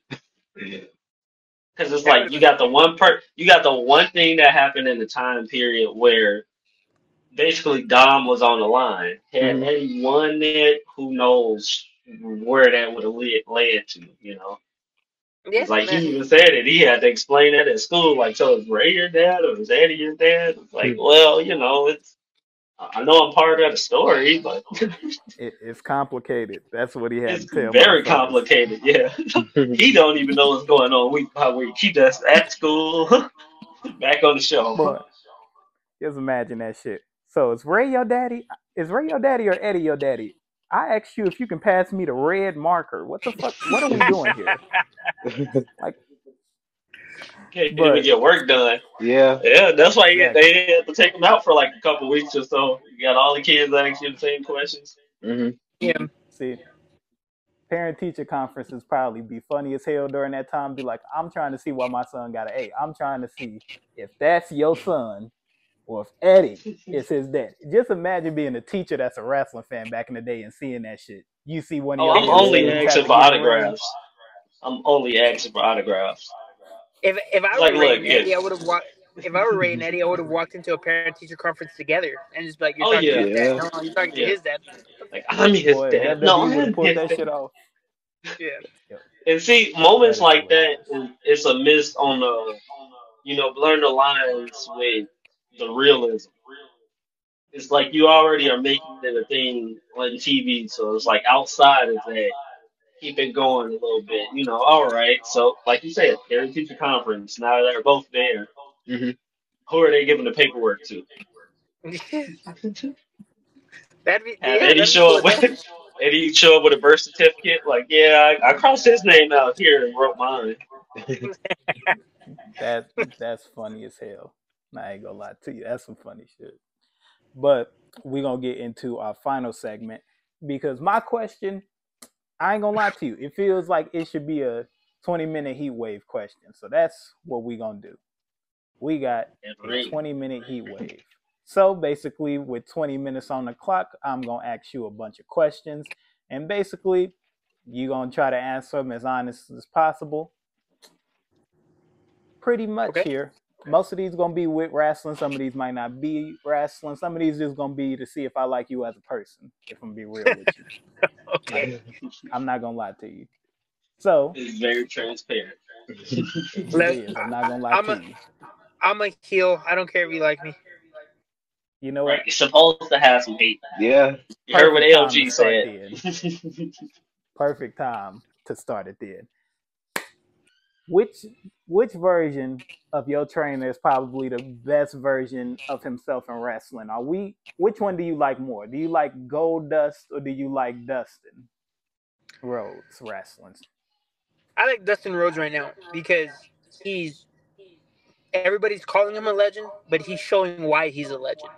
Because it's That like would have you got the one thing that happened in the time period where basically Dom was on the line. Had Hmm. Eddie won it, who knows where that would have led to, you know? been. Because Yeah, like man. he even said it, he had to explain that at school. Like, so is Ray your dad or is Eddie your dad? It's like, well, you know, it's I know I'm part of the story, but It's complicated. That's what he had it's to tell very motherfuckers. complicated. Yeah, he don't even know what's going on week by week. He just at school, back on the show. Boy, just imagine that shit. So is Ray your daddy? Is Ray your daddy or Eddie your daddy? I asked you if you can pass me the red marker. What the fuck? What are we doing here? Like, Can't even but get work done. Yeah. Yeah, that's why exactly. they had to take him out for like a couple weeks or so. You got all the kids asking you the same questions. Hmm. Yeah. See, parent teacher conferences probably be funny as hell during that time. Be like, I'm trying to see why my son got an A. I'm trying to see if that's your son or if Eddie is his dad. Just imagine being a teacher that's a wrestling fan back in the day and seeing that shit. You see one of Oh, your I'm damn only students have asking to for get a ring. autographs. I'm only asking for autographs. If It's I like, were Ray look, and yeah, Eddie, I would have walked. If I were Ray and Eddie, I would have walked into a parent teacher conference together and just be like, "You're oh talking to yeah, his dad. Yeah. No, you're talking to yeah. his dad." Like I'm his Boy, if dad. No, WWE would have I'm pulled his that dad. shit off. Yeah. Yep, And see, that moments is like that, hilarious. it's a miss on the, blurring the lines with the realism. It's like you already are making it a thing on TV, so it's like outside of that, keep it going a little bit. All right. So, like you said, parent teacher conference. Now they're both there. Hmm. Who are they giving the paperwork to? Have Eddie that'd be show cool up as hell. with Eddie show up with a birth certificate? Like, yeah, I crossed his name out here and wrote mine. That that's funny as hell. I ain't gonna lie to you. That's some funny shit. But we're gonna get into our final segment because my question, I ain't gonna lie to you, it feels like it should be a 20-minute heat wave question. So that's what we're gonna do. We got And a ring. 20-minute heat wave. So basically, with 20 minutes on the clock, I'm gonna ask you a bunch of questions, and basically, you're gonna try to answer them as honest as possible. Pretty much Okay. here. Most of these gonna be with wrestling. Some of these might not be wrestling. Some of these just gonna be to see if I like you as a person. If I'm gonna be real with you, like Okay. I'm not gonna lie to you. So It's very transparent. it Let, is. I'm not gonna lie I'm to a you. I'm a heel. I don't care if you like me. You know Right. what? You're supposed to have some hate. Yeah. You heard what Perfect time to LG start said. then. Perfect time to start it then. Which which version of your trainer is probably the best version of himself in wrestling? Are we? Which one do you like more? Do you like Gold Dust or do you like Dustin Rhodes wrestling? I like Dustin Rhodes right now because he's everybody's calling him a legend, but he's showing why he's a legend.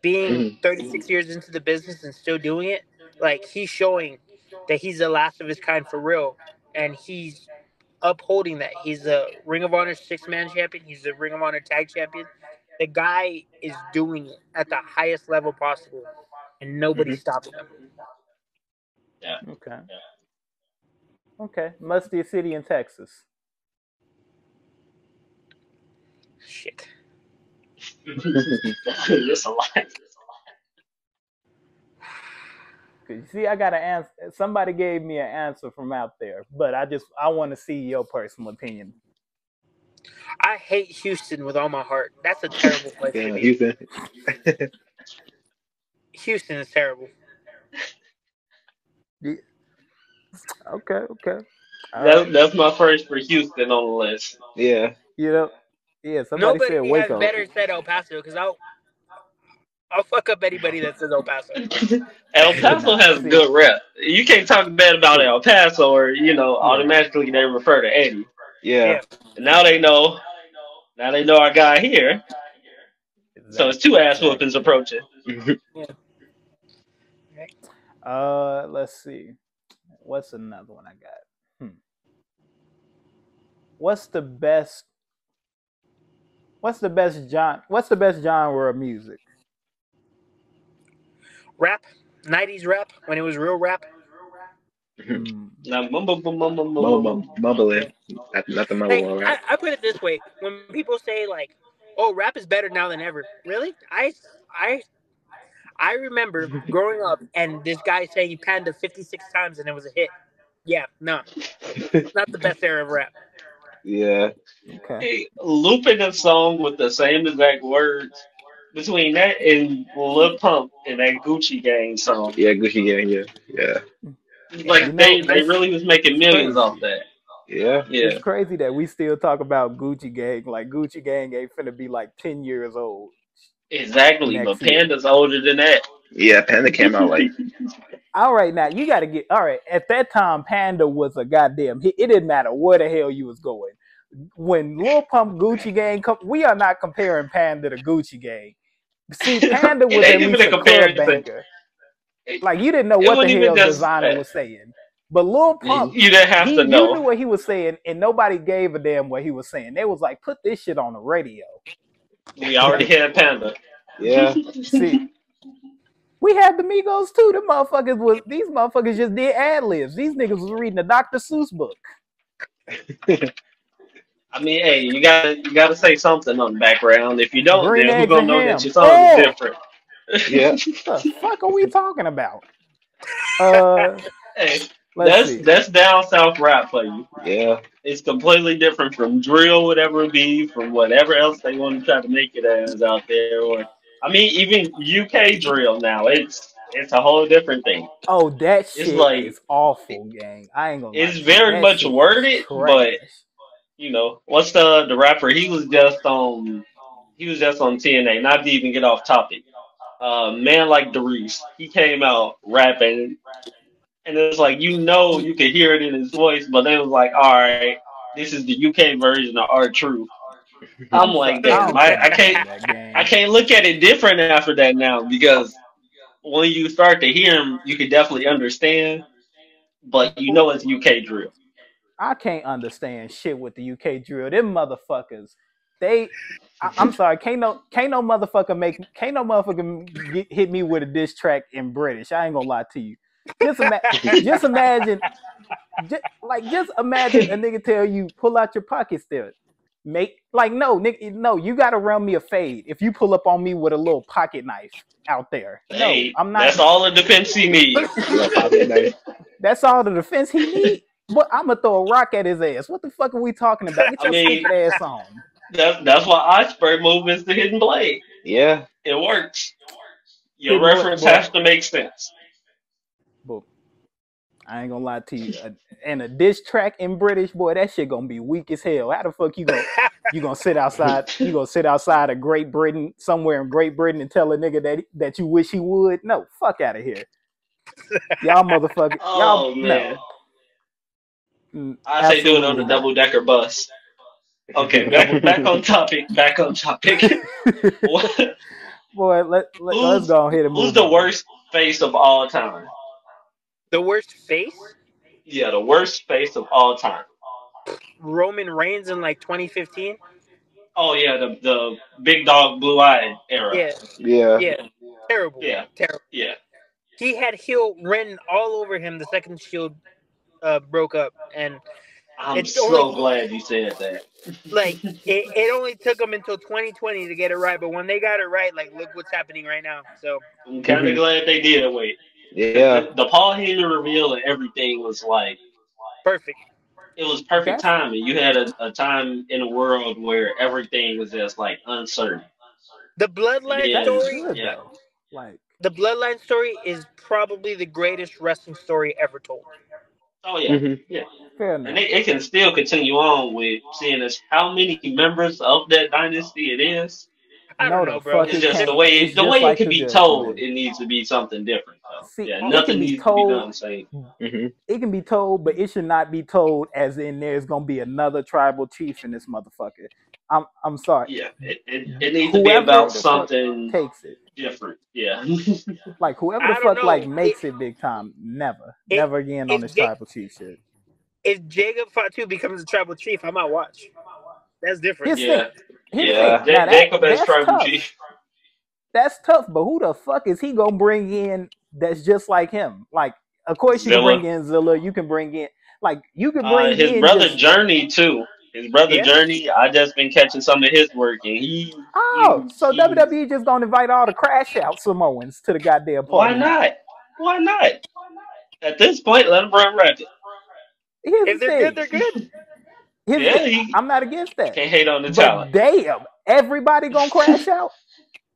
Being Hmm. 36 years into the business and still doing it, like he's showing that he's the last of his kind for real, and he's upholding that. He's the Ring of Honor 6-man champion. He's the Ring of Honor tag champion. The guy is doing it at the highest level possible, and Hmm. nobody's stopping him. Yeah. Okay. Okay. Musty City in Texas. Shit. It's a lot. Cause you see, I got an answer. Somebody gave me an answer from out there, but I want to see your personal opinion. I hate Houston with all my heart. That's a terrible place to Damn, be. Houston. Houston is terrible. Yeah. Okay. Okay. All right. That's my first for Houston on the list. Yeah. You know, yeah. Somebody said Nobody has Waco. better said El Paso because I'll fuck up anybody that says El Paso. El Paso Nah. has a See. good rep. You can't talk bad about See. El Paso, or Yeah. automatically they refer to Eddie. Yeah. Yeah. And now they know. Now they know our guy here. So it's two Exactly. ass whoopings Exactly. approaching. Yeah. Right. Let's see. What's another one I got? What's the best What's the best genre of music? Rap, 90s rap when it was real rap. Mm, Now, Yeah. Mumbling. Not the mumble Like one, right? I put it this way: when people say like, "Oh, rap is better now than ever," really? I I remember growing up and this guy saying "Panda" 56 times and it was a hit. Yeah, no, not the best era of rap. Yeah. okay. hey, looping a song with the same exact words between that and Lil Pump and that Gucci Gang song. Yeah, Gucci Gang, yeah. Yeah. It's Yeah. You like know, they really was making it's millions off crazy. that. Yeah. It's Yeah, crazy that we still talk about Gucci Gang. Like Gucci Gang ain't finna be like 10 years old exactly. next But year. Panda's older than that. Yeah, Panda came out like All right, now you got to get all right. At that time, Panda was a goddamn hit. It didn't matter where the hell you was going. When Lil Pump Gucci Gang come, we are not comparing Panda to Gucci Gang. See, Panda It was ain't at even least a a club comparison. banger. It, Like you didn't know it what the wasn't even hell just designer was saying, but Lil Pump, you didn't have to you knew know. what he was saying, and nobody gave a damn what he was saying. They was like, put this shit on the radio. We already Like, had Panda. yeah. see, we had the Migos too. These motherfuckers just did ad libs. These niggas was reading a Dr. Seuss book. I mean, hey, you gotta say something on the background. If you don't, Green then who eggs gonna and know that ham. your song is Oh, different? Yeah. the fuck are we talking about? Uh, Hey, let's that's see. that's down south rap for you. Yeah. It's completely different from drill, whatever it be, from whatever else they want to try to make it as out there. Or I mean, even UK drill now, it's a whole different thing. Oh, that It's shit like is awful, gang. I ain't gonna lie it's to you. very That much shit is worded, but trash. what's the rapper? He was just on TNA. Not to even get off topic. Man like Darius, he came out rapping, and it's like you could hear it in his voice, but then it was like, all right, this is the UK version of R Truth. I'm I'm like, sorry. I damn, don't I, care I about can't none of that I gang. can't look at it different after that now because when you start to hear him, you can definitely understand, but you know it's UK drill. I can't understand shit with the UK drill. Them motherfuckers, they. I'm sorry. Can't no motherfucker hit me with a diss track in British. I ain't gonna lie to you. Just ima- just imagine, just imagine a nigga tell you pull out your pockets there. Make like no, nigga, no. You gotta run me a fade if you pull up on me with a little pocket knife out there. No, Hey, I'm not. that's all the defense he need. Little pocket knife. That's all the defense he need. But I'm gonna throw a rock at his ass. What the fuck are we talking about? Get I your stupid mean, ass on. that's why I spray move is the hidden blade. Yeah. It works. Your Hidden blood, reference boy. has to make sense. But I ain't gonna lie to you. And a diss track in British, boy, that shit gonna be weak as hell. How the fuck you gonna sit outside? You gonna sit outside of Great Britain, somewhere in Great Britain, and tell a nigga that you wish he would? No, fuck out of here, y'all motherfucker. Y'all Oh no, man, I say do it on absolutely the not. double decker bus. Okay, back on topic. Back on topic. What? Boy, let's Who's go ahead and who's move the on. worst face of all time? The worst face? Yeah, the worst face of all time. Roman Reigns in like 2015. Oh yeah, the big dog blue eyed era. Yeah, Yeah. yeah. Terrible, Yeah, terrible. yeah. He had heel written all over him the second Shield broke up, and I'm it only so glad you said that. like it only took them until 2020 to get it right. But when they got it right, like look what's happening right now. So I'm kind of Hmm. glad they did wait, because Yeah. the Paul Heyman reveal and everything was like perfect. it was perfect That's timing. You had a time in a world where everything was just like uncertain, The and bloodline that's then story. good yeah, though. Like The bloodline story is probably the greatest wrestling story ever told. oh yeah, Hmm. yeah, fair and enough. it can still continue on with seeing as how many members of that dynasty it is. I don't No, know, the bro. fuck It's it just can't. It's the just way it like can the be told. gentleman. It needs to be something different, though. See, Yeah, it can nothing be needs to be done told. the same. Hmm. It can be told, but it should not be told as in there's gonna be another tribal chief in this motherfucker. I'm sorry. Yeah, it needs to be Whoever about the fuck something takes it, different. Yeah. like whoever the I don't fuck like know. makes it big time, It never again on if this Jake tribal chief shit. if Jacob Fatu becomes a tribal chief, I might watch. That's different. Here's the thing. Yeah. Here's the Yeah, thing. Now Jacob as that's tribal tough. chief. That's tough. But who the fuck is he gonna bring in that's just like him? Like, of course you can bring Zilla. in Zilla. You can bring in you can bring His in brother just Journey too. His brother Yeah. Journey. I just been catching some of his work, and oh, so he. WWE just gonna invite all the crash out Samoans to the goddamn Why party now. not? Why not? At this point, let him run rapid. Here's the If they're good, thing. they're good. Here's the Yeah, thing. he I'm not against that. can't hate on the talent. But damn, everybody gonna crash out?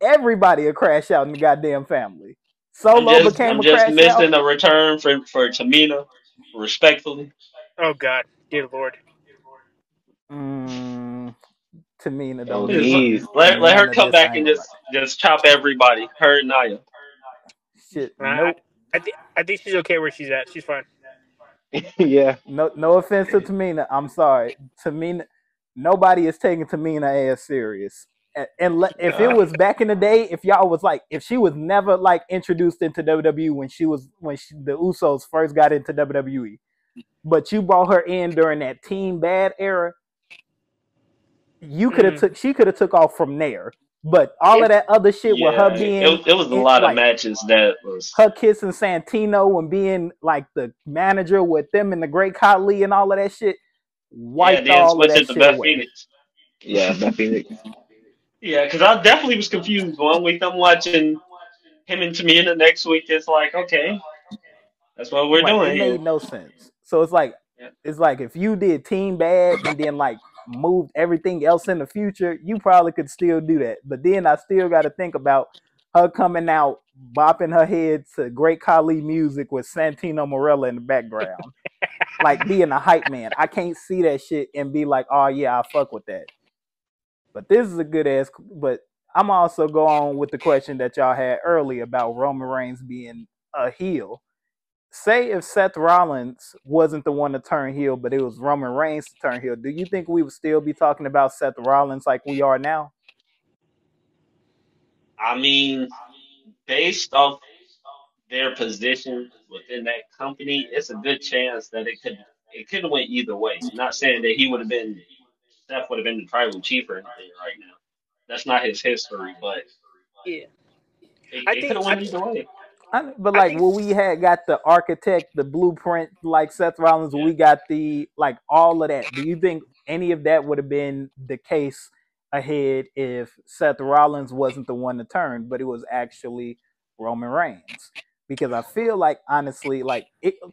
Everybody will crash out in the goddamn family. Solo became I'm a just crash out. missing a return for Tamina, respectfully. Oh God, dear Lord. Mm, Tamina Yo, don't need Just knees. let her none of come this. back I ain't and gonna lie. just chop everybody. Her and Naya. Shit, I, nope. I think she's okay where she's at. She's fine. Yeah. No offense to Tamina. I'm sorry. Tamina, nobody is taking Tamina as serious. And if it Uh, was back in the day, if y'all was like, if she was never like introduced into WWE the Usos first got into WWE, but you brought her in during that Team Bad era, she could have took off from there. But all Yeah. of that other shit with her yeah, being it was a lot of like matches that was. her kissing Santino and being like the manager with them and the Great Khali and all of that shit, Yeah, wiped then all of switch that it to shit Beth away. Phoenix. Yeah, Beth Phoenix. Yeah, because I definitely was confused. One week I'm watching him and Tamina. Next week it's like, okay, that's what we're Like, it doing made here. no sense. So Yeah. it's like if you did Team Bad and then like moved everything else in the future, you probably could still do that. But then I still got to think about her coming out bopping her head to Great Khali music with Santino Morella in the background, like being a hype man. I can't see that shit and be like, oh yeah, I fuck with that. But this is a good ass. But I'm also go on with the question that y'all had earlier about Roman Reigns being a heel. Say if Seth Rollins wasn't the one to turn heel, but it was Roman Reigns to turn heel, do you think we would still be talking about Seth Rollins like we are now? I mean, based off their position within that company, it's a good chance that it could have went either way. Not saying that he would have been Steph would have been the tribal chief or anything right now. That's not his history, but Yeah. I it could think have I, went either way. But I like, think when we had got the architect, the blueprint, like Seth Rollins, Yeah. we got the like all of that. Do you think any of that would have been the case ahead if Seth Rollins wasn't the one to turn, but it was actually Roman Reigns? Because I feel like honestly,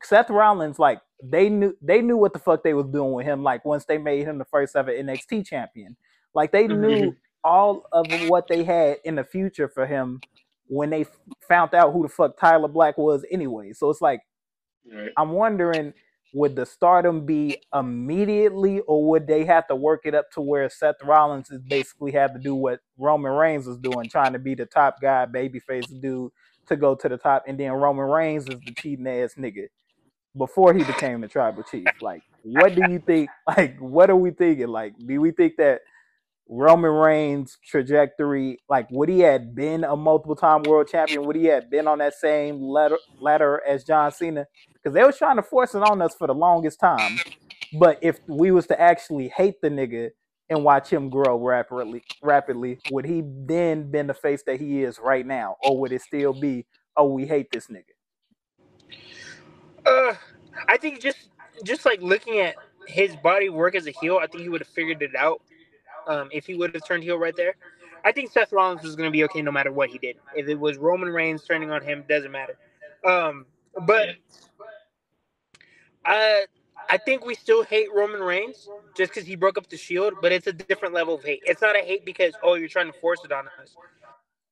Seth Rollins, like they knew what the fuck they was doing with him. Like once they made him the first ever NXT champion, like they knew all of what they had in the future for him when they found out who the fuck Tyler Black was anyway. So it's like Right. I'm wondering, would the stardom be immediately, or would they have to work it up to where Seth Rollins is basically have to do what Roman Reigns was doing, trying to be the top guy, babyface dude to go to the top, and then Roman Reigns is the cheating ass nigga before he became the tribal chief. Like, I, what do you think? Like, what are we thinking? Like, do we think that Roman Reigns' trajectory, like would he had been a multiple time world champion, would he had been on that same ladder as John Cena? Because they was trying to force it on us for the longest time. But if we was to actually hate the nigga and watch him grow rapidly, would he then been the face that he is right now, or would it still be, oh, we hate this nigga? uh, I think just like looking at his body work as a heel, I think he would have figured it out. If he would have turned heel right there, I think Seth Rollins was going to be okay no matter what he did. If it was Roman Reigns turning on him, doesn't matter. But Yeah. I I think we still hate Roman Reigns just because he broke up the Shield, but it's a different level of hate. It's not a hate because oh you're trying to force it on us.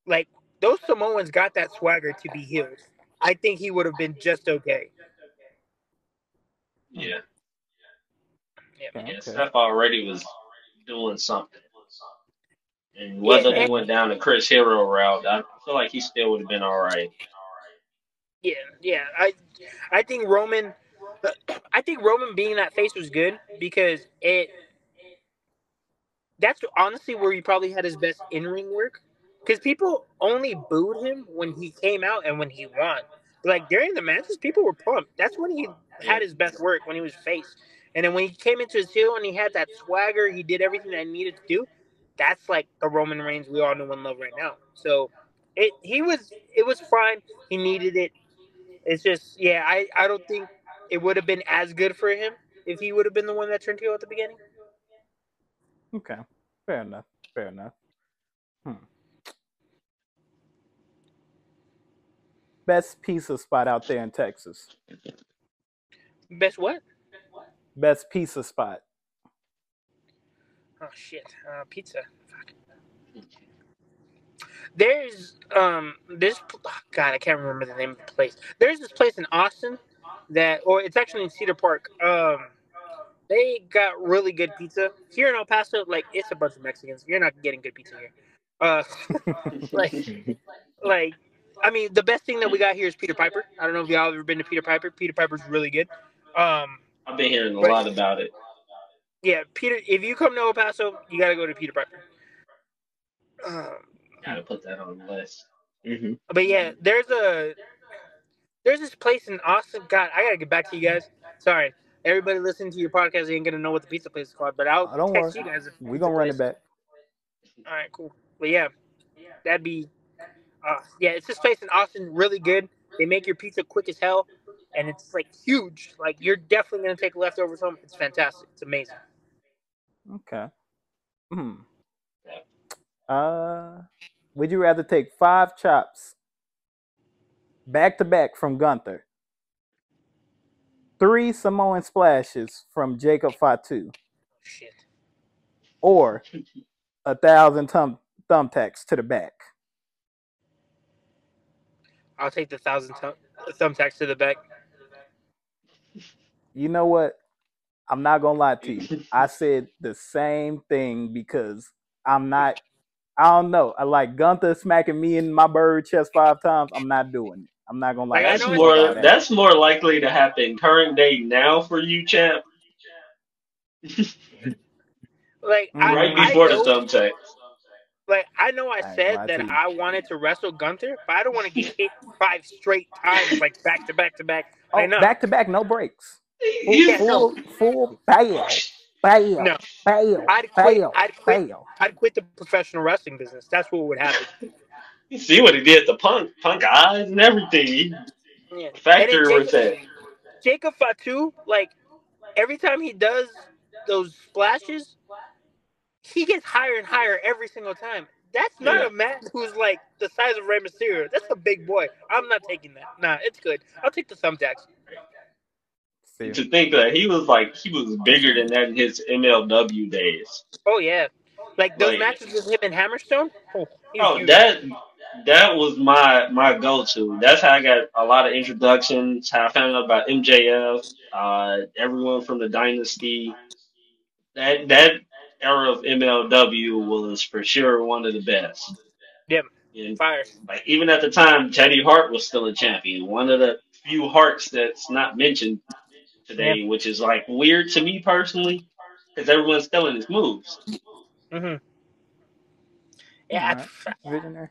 Like those Samoans got that swagger to be healed. I think he would have been just okay. Hmm. Yeah. Yeah, Okay, Yeah. okay. Steph already was doing something. And yeah, whether they and, Okay. went down the Chris Hero route, I feel like he still would have been all right. yeah, yeah. I think Roman. I think Roman being that face was good because that's honestly where he probably had his best in ring work. Because people only booed him when he came out and when he won. Like during the matches, people were pumped. That's when he Yeah. had his best work when he was face. And then when he came into his heel and he had that swagger, he did everything that he needed to do. that's like the Roman Reigns we all know and love right now. So it was fine. He needed it. It's just I don't think it would have been as good for him if he would have been the one that turned heel at the beginning. Okay, fair enough. Fair enough. Best pizza spot out there in Texas. Best what? Best pizza spot. Oh shit, pizza. Fuck. There's this God, I can't remember the name of the place. There's this place in Austin or it's actually in Cedar Park. They got really good pizza. Here in El Paso, like it's a bunch of Mexicans. You're not getting good pizza here. Uh, like like I mean, the best thing that we got here is Peter Piper. I don't know if y'all ever been to Peter Piper. Peter Piper's really good. I've been hearing a But lot about it. yeah, Peter. If you come to El Paso, you gotta go to Peter Piper. Gotta put that on the list. But yeah, there's this place in Austin. God, I gotta get back to you guys. Sorry, everybody listening to your podcast ain't gonna know what the pizza place is called, but I'll Don't worry. text you guys. We're gonna run it back. All right, cool. But yeah, that'd be. Yeah, it's this place in Austin, really good. They make your pizza quick as hell, and it's like huge. Like you're definitely gonna take leftovers home. It's fantastic. It's amazing. Okay. Would you rather take 5 chops back to back from Gunther, 3 Samoan splashes from Jacob Fatu, Shit. or 1,000 thumbtacks to the back? I'll take the 1,000 thumbtacks to the back. You know what? I'm not gonna lie to you. I said the same thing because I don't know. I like Gunther smacking me in my bird chest 5 times. I'm not doing it. I'm not gonna lie. Like, That's more likely to happen current day now for you, champ. Like Right before the thumbtacks. Like I know I said that I wanted to wrestle Gunther, but I don't want to get hit 5 straight times, like back to back to back. Oh, back to back, no breaks. Full bail. No. I'd quit the professional wrestling business. That's what would happen. You see what he did to Punk eyes and everything. Yeah. Factory works at. Jacob Fatu, like every time he does those splashes, he gets higher and higher every single time. That's not a man who's like the size of Rey Mysterio. That's a big boy. I'm not taking that. Nah, it's good. I'll take the thumbtacks. To think that he was bigger than that in his MLW days. Oh yeah, like those matches with him and Hammerstone. That was my go-to. That's how I got a lot of introductions. How I found out about MJF. Everyone from the Dynasty. That era of MLW was for sure one of the best. Yeah, fire. Like even at the time, Teddy Hart was still a champion. One of the few Harts that's not mentioned today, which is like weird to me personally, because everyone's stealing his moves. Mm-hmm. Yeah, right. Visionary.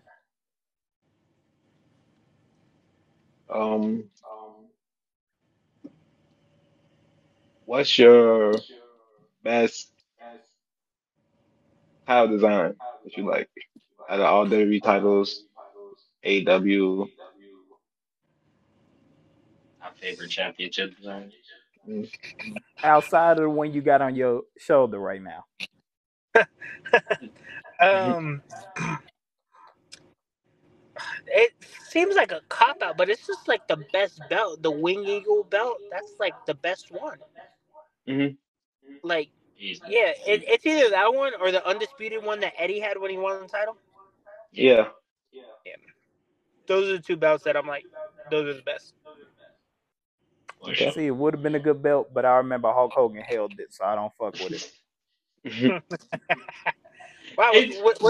What's your best title design that you like? Out of all WWE titles, AEW. My favorite championship design. Outside of the one you got on your shoulder right now. It seems like a cop out, but it's just like the best belt, the Wing Eagle belt. That's like the best one. Like, yeah, it's either that one or the undisputed one that Eddie had when he won the title. Yeah. Those are the 2 belts that I'm like, those are the best. Okay. See, it would have been a good belt, but I remember Hulk Hogan held it, so I don't fuck with it. Wow,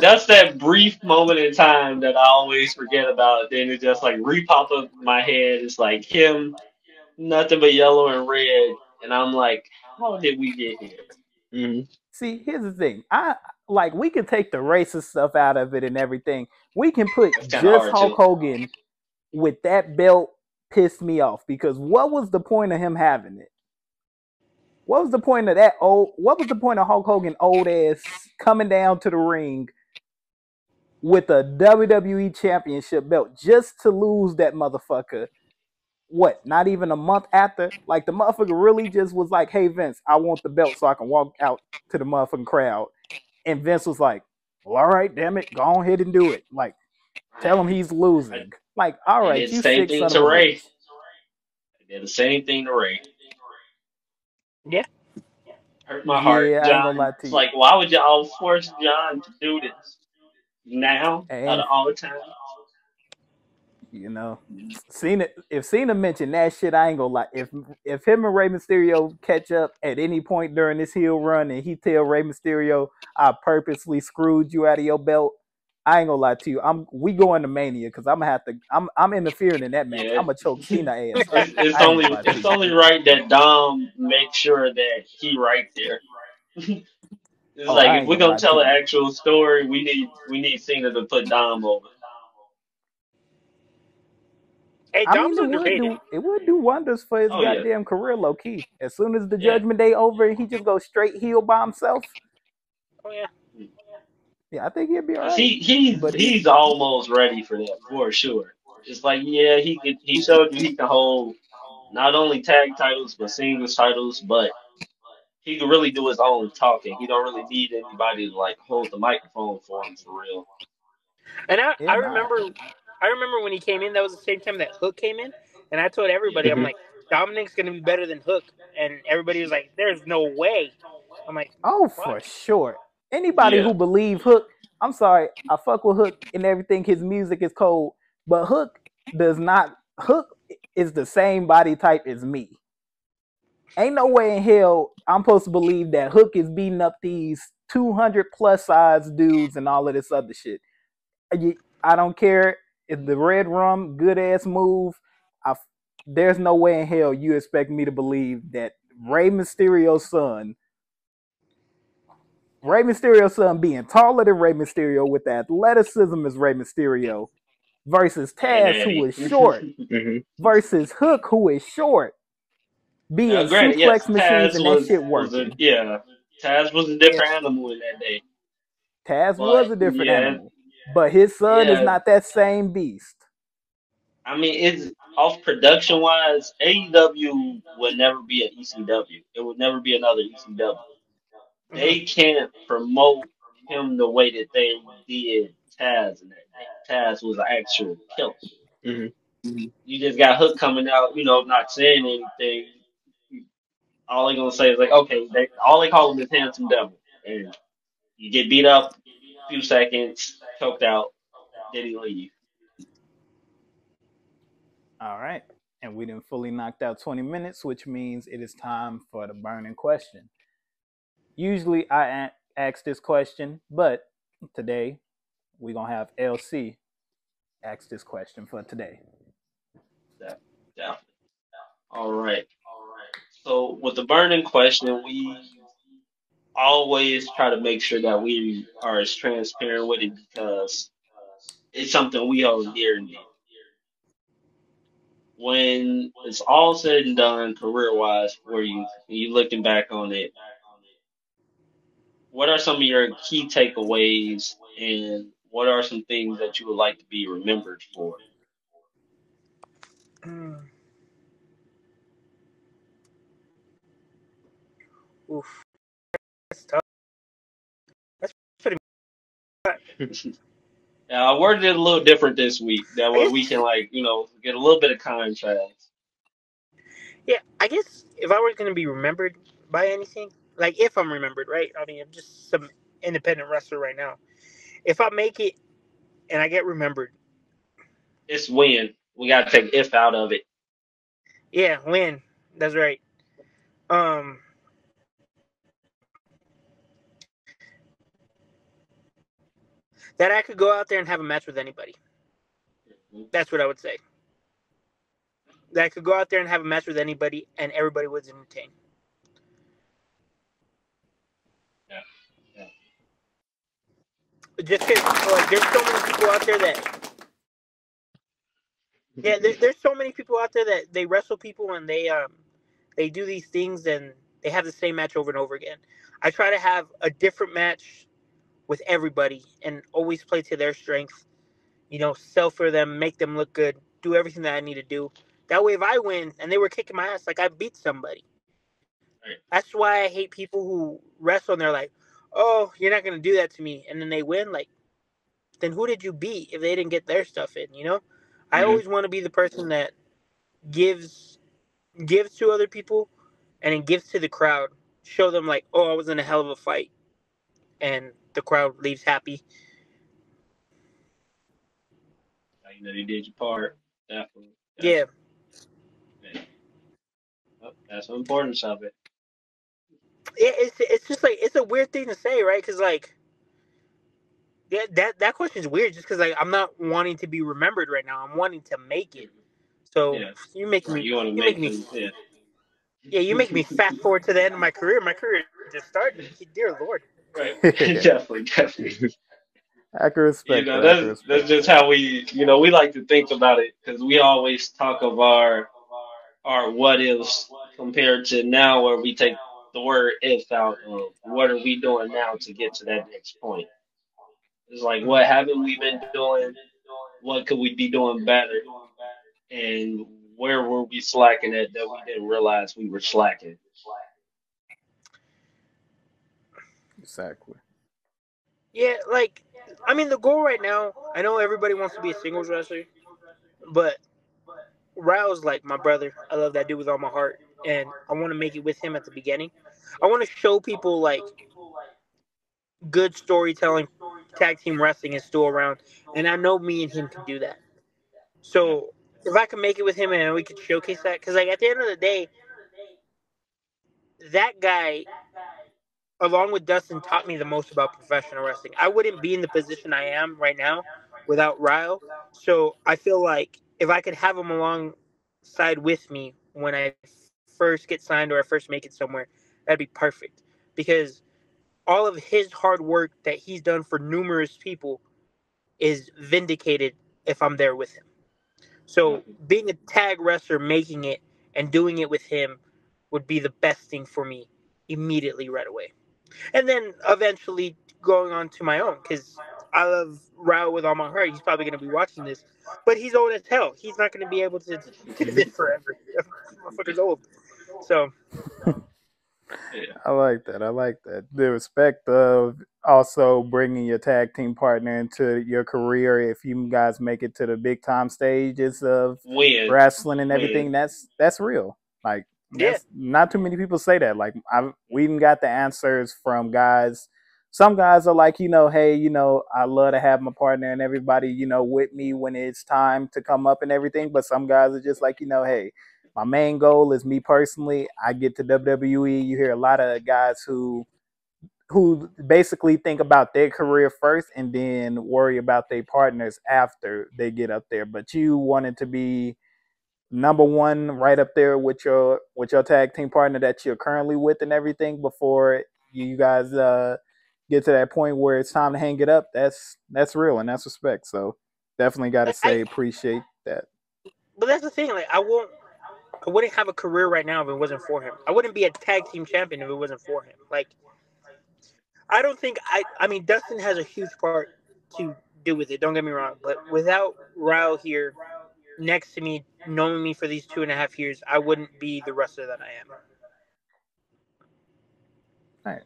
that's that brief moment in time that I always forget about. Then it just like repop up my head. It's like him, nothing but yellow and red, and I'm like, how did we get here? See, here's the thing. We can take the racist stuff out of it and everything. We can put just Hulk Hogan with that belt. Pissed me off because what was the point of him having it? What was the point of that old? What was the point of Hulk Hogan old ass coming down to the ring with a WWE Championship belt just to lose that motherfucker? What? Not even a month after? Like the motherfucker really just was like, "Hey Vince, I want the belt so I can walk out to the motherfucking crowd." And Vince was like, "Well, all right, damn it, go ahead and do it." Like, tell him he's losing. Like, all They right, did the you same sick thing son of to a Ray. bitch. They did the same thing to Ray. Yeah. Hurt my heart, Yeah, I ain't gonna John. lie to It's you. like, why would y'all force John to do this now out And of all the time? you know, Cena. If Cena mentioned that shit, I ain't gonna lie. If him and Rey Mysterio catch up at any point during this heel run, and he tell Rey Mysterio, "I purposely screwed you out of your belt," I ain't gonna lie to you. We going to Mania because I'm gonna have to. I'm interfering in that match. Yeah, I'm gonna choke Cena ass out. it's I ain't gonna only lie to it's you. only right that Dom makes sure that he right there. It's Oh, like I if ain't we're gonna gonna lie to tell an you. actual story, we need Cena to put Dom over. Hey, I mean, Dom's underrated. it would do wonders for his Oh yeah, goddamn career, low key. As soon as the yeah. Judgment Day over, and he just goes straight heel by himself. Oh yeah. Yeah, I think he'd be all Cause right. he's But he, he's almost ready for that for sure. It's like yeah, he showed you he can hold not only tag titles but singles titles, but he can really do his own talking. He don't really need anybody to like hold the microphone for him for real. And I, yeah, I nah. remember I remember when he came in, that was the same time that Hook came in, and I told Yeah. everybody, I'm like, Dominic's gonna be better than Hook, and everybody was like, there's no way. I'm like, Oh, what? for sure. Anybody Yeah. who believe Hook, I'm sorry, I fuck with Hook and everything. His music is cold, but Hook does not. Hook is the same body type as me. Ain't no way in hell I'm supposed to believe that Hook is beating up these 200 plus size dudes and all of this other shit. I don't care if the red rum, good ass move. I, there's no way in hell you expect me to believe that Rey Mysterio's son being taller than Rey Mysterio with the athleticism as Rey Mysterio versus Hey, Taz, who Daddy. is short, Hmm. versus Hook, who is short, Now, being granted, suplex yes, machines Taz and that was shit was a working. yeah, Taz was a Yeah. different animal in that day. Taz was But a different yeah, animal, but his son is yeah. not that same beast. I mean, it's off production wise. AEW would never be an ECW. It would never be another ECW. Hmm. They can't promote him the way that they did Taz in that day. Taz was an actual killer. Hmm. You just got Hook coming out, not saying anything. All they gonna say is like, okay, all they call him is Handsome Devil, and you get beat up, few seconds, choked out, then he leave. All right. And we done fully knocked out 20 minutes, which means it is time for the burning question. Usually I ask this question, but today we're going to have LC ask this question for today. Definitely. All right. So with the burning question, we always try to make sure that we are as transparent with it because it's something we hold dear and dear. When it's all said and done, career wise for you, and you looking back on it, what are some of your key takeaways and what are some things that you would like to be remembered for? Oof, that's tough. That's pretty much. Yeah, I worded it a little different this week. That I way we guess. can get a little bit of contrast. Yeah, I guess if I were gonna be remembered by anything, like if I'm remembered, right? I mean, I'm just some independent wrestler right now. If I make it and I get remembered, It's when we gotta take if out of it. yeah, win. That's right. Um, that I could go out there and have a match with anybody. That's what I would say. That I could go out there and have a match with anybody, and everybody was entertained. Yeah, yeah. Just because, like, there's so many people out there that, yeah, there's so many people out there that they wrestle people and they do these things and they have the same match over and over again. I try to have a different match with everybody and always play to their strength. Sell for them, make them look good, do everything that I need to do. That way, if I win and they were kicking my ass, like I beat somebody. That's why I hate people who wrestle and they're like, "Oh, you're not gonna do that to me," and then they win. Like, then who did you beat if they didn't get their stuff in? I always want to be the person that gives gives to other people and then gives to the crowd. Show them like, "Oh, I was in a hell of a fight," and the crowd leaves happy. You did your part. Definitely. Yeah, Yeah. Oh, that's the importance of it. it's just like it's a weird thing to say, right? Because like, yeah, that question is weird. Just because like I'm not wanting to be remembered right now. I'm wanting to make it. So Yeah. you make Right. me, You want to you make make me, them. Yeah. yeah, you make me fast forward to the end of my career. My career just started. Dear Lord. Right. Definitely. Definitely. I can respect that. I can That's respect just that. how we like to think about it because we always talk of our what ifs compared to now where we take the word if out of what are we doing now to get to that next point. It's like what haven't we been doing? What could we be doing better? And where were we slacking at that we didn't realize we were slacking? Exactly. Yeah, like I mean, the goal right now. I know everybody wants to be a singles wrestler, but Rao's like my brother. I love that dude with all my heart, and I want to make it with him at the beginning. I want to show people like good storytelling, tag team wrestling is still around, and I know me and him can do that. Yeah. So if I can make it with him and we could showcase that, because like at the end of the day, that guy, along with Dustin, taught me the most about professional wrestling. I wouldn't be in the position I am right now without Ryle. So I feel like if I could have him alongside with me when I first get signed or I first make it somewhere, that'd be perfect. Because all of his hard work that he's done for numerous people is vindicated if I'm there with him. So Definitely. being a tag wrestler, making it and doing it with him would be the best thing for me immediately right away. And then eventually going on to my own because I love Rao with all my heart. He's probably going to be watching this, but he's old as hell. He's not going to be able to do this forever. Motherfucker's old. So Yeah. I like that. I like that. The respect of also bringing your tag team partner into your career if you guys make it to the big time stages of When wrestling and when everything. That's real. Like yeah, that's not too many people say that. Like we even got the answers from guys. Some guys are like, hey, I love to have my partner and everybody, with me when it's time to come up and everything. But some guys are just like, hey, my main goal is me personally. I get to WWE. You hear a lot of guys who basically think about their career first and then worry about their partners after they get up there. But you wanted to be number one right up there with your tag team partner that you're currently with and everything before you guys get to that point where it's time to hang it up. That's real and that's respect. So definitely got to like I. say appreciate that. But that's the thing. Like I wouldn't have a career right now if it wasn't for him. I wouldn't be a tag team champion if it wasn't for him. Like I don't think I mean Dustin has a huge part to do with it. Don't get me wrong, but without Ryle here next to me, knowing me for these 2.5 years, I wouldn't be the wrestler that I am. All right.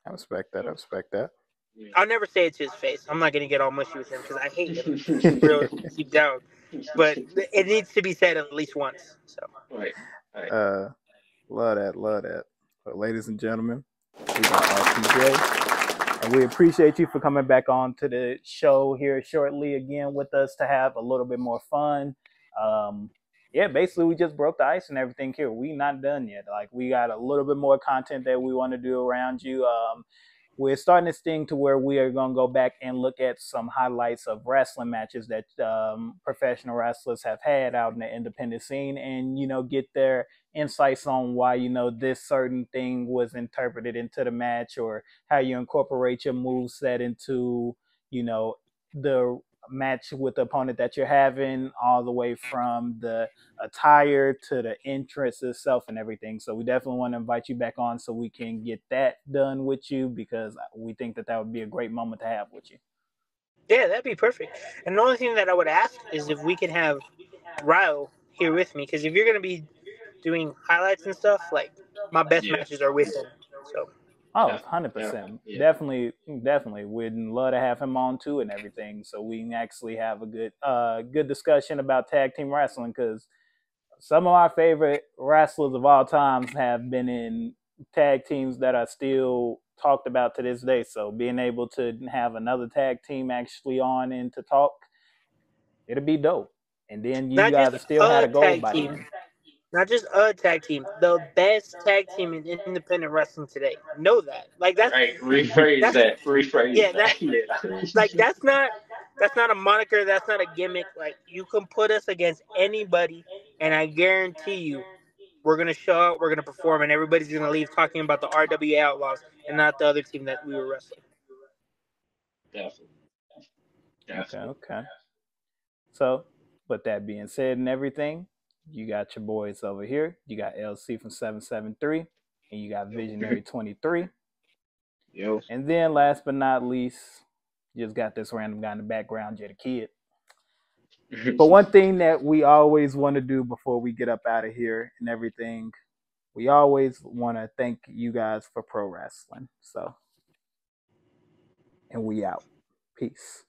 I respect that. I respect that. yeah. I'll never say it to his face. I'm not gonna get all mushy with him because I hate him real deep down. But it needs to be said at least once. So Right. Right. uh, love that. Love that. But ladies and gentlemen, we got RTJ. And we appreciate you for coming back on to the show here shortly again with us to have a little bit more fun. Um, yeah, basically we just broke the ice and everything here. We not done yet. Like we got a little bit more content that we want to do around you. We're starting this thing to where we are going to go back and look at some highlights of wrestling matches that professional wrestlers have had out in the independent scene and, get their insights on why, this certain thing was interpreted into the match or how you incorporate your move set into, the match with the opponent that you're having, all the way from the attire to the entrance itself and everything. So we definitely want to invite you back on so we can get that done with you, because we think that that would be a great moment to have with you. Yeah, that'd be perfect. And the only thing that I would ask is if we can have Ryle here with me, because if you're gonna be doing highlights and stuff, like my best Yeah, matches are with him. So Oh, definitely, 100%. yeah, Definitely. We'd love to have him on too and everything. So we can actually have a good discussion about tag team wrestling, because some of our favorite wrestlers of all times have been in tag teams that are still talked about to this day. So being able to have another tag team actually on and to talk, it'll be dope. And then you not just guys still had a a goal tag by the team, end. not just a tag team, the best tag team in independent wrestling today. Know that. Like right. Rephrase that's that. Rephrase yeah, that that. Yeah. like that's not a moniker, that's not a gimmick. Like you can put us against anybody and I guarantee you we're gonna show up, we're gonna perform, and everybody's gonna leave talking about the RWA Outlaws and not the other team that we were wrestling. Definitely, Okay, definitely. okay. So, with that being said and everything, you got your boys over here. You got LC from 773, and you got Yo, Visionary 23. yo. And then last but not least, you just got this random guy in the background, Jay the Kid. But one thing that we always want to do before we get up out of here and everything, we always want to thank you guys for pro wrestling. So, and we out. Peace.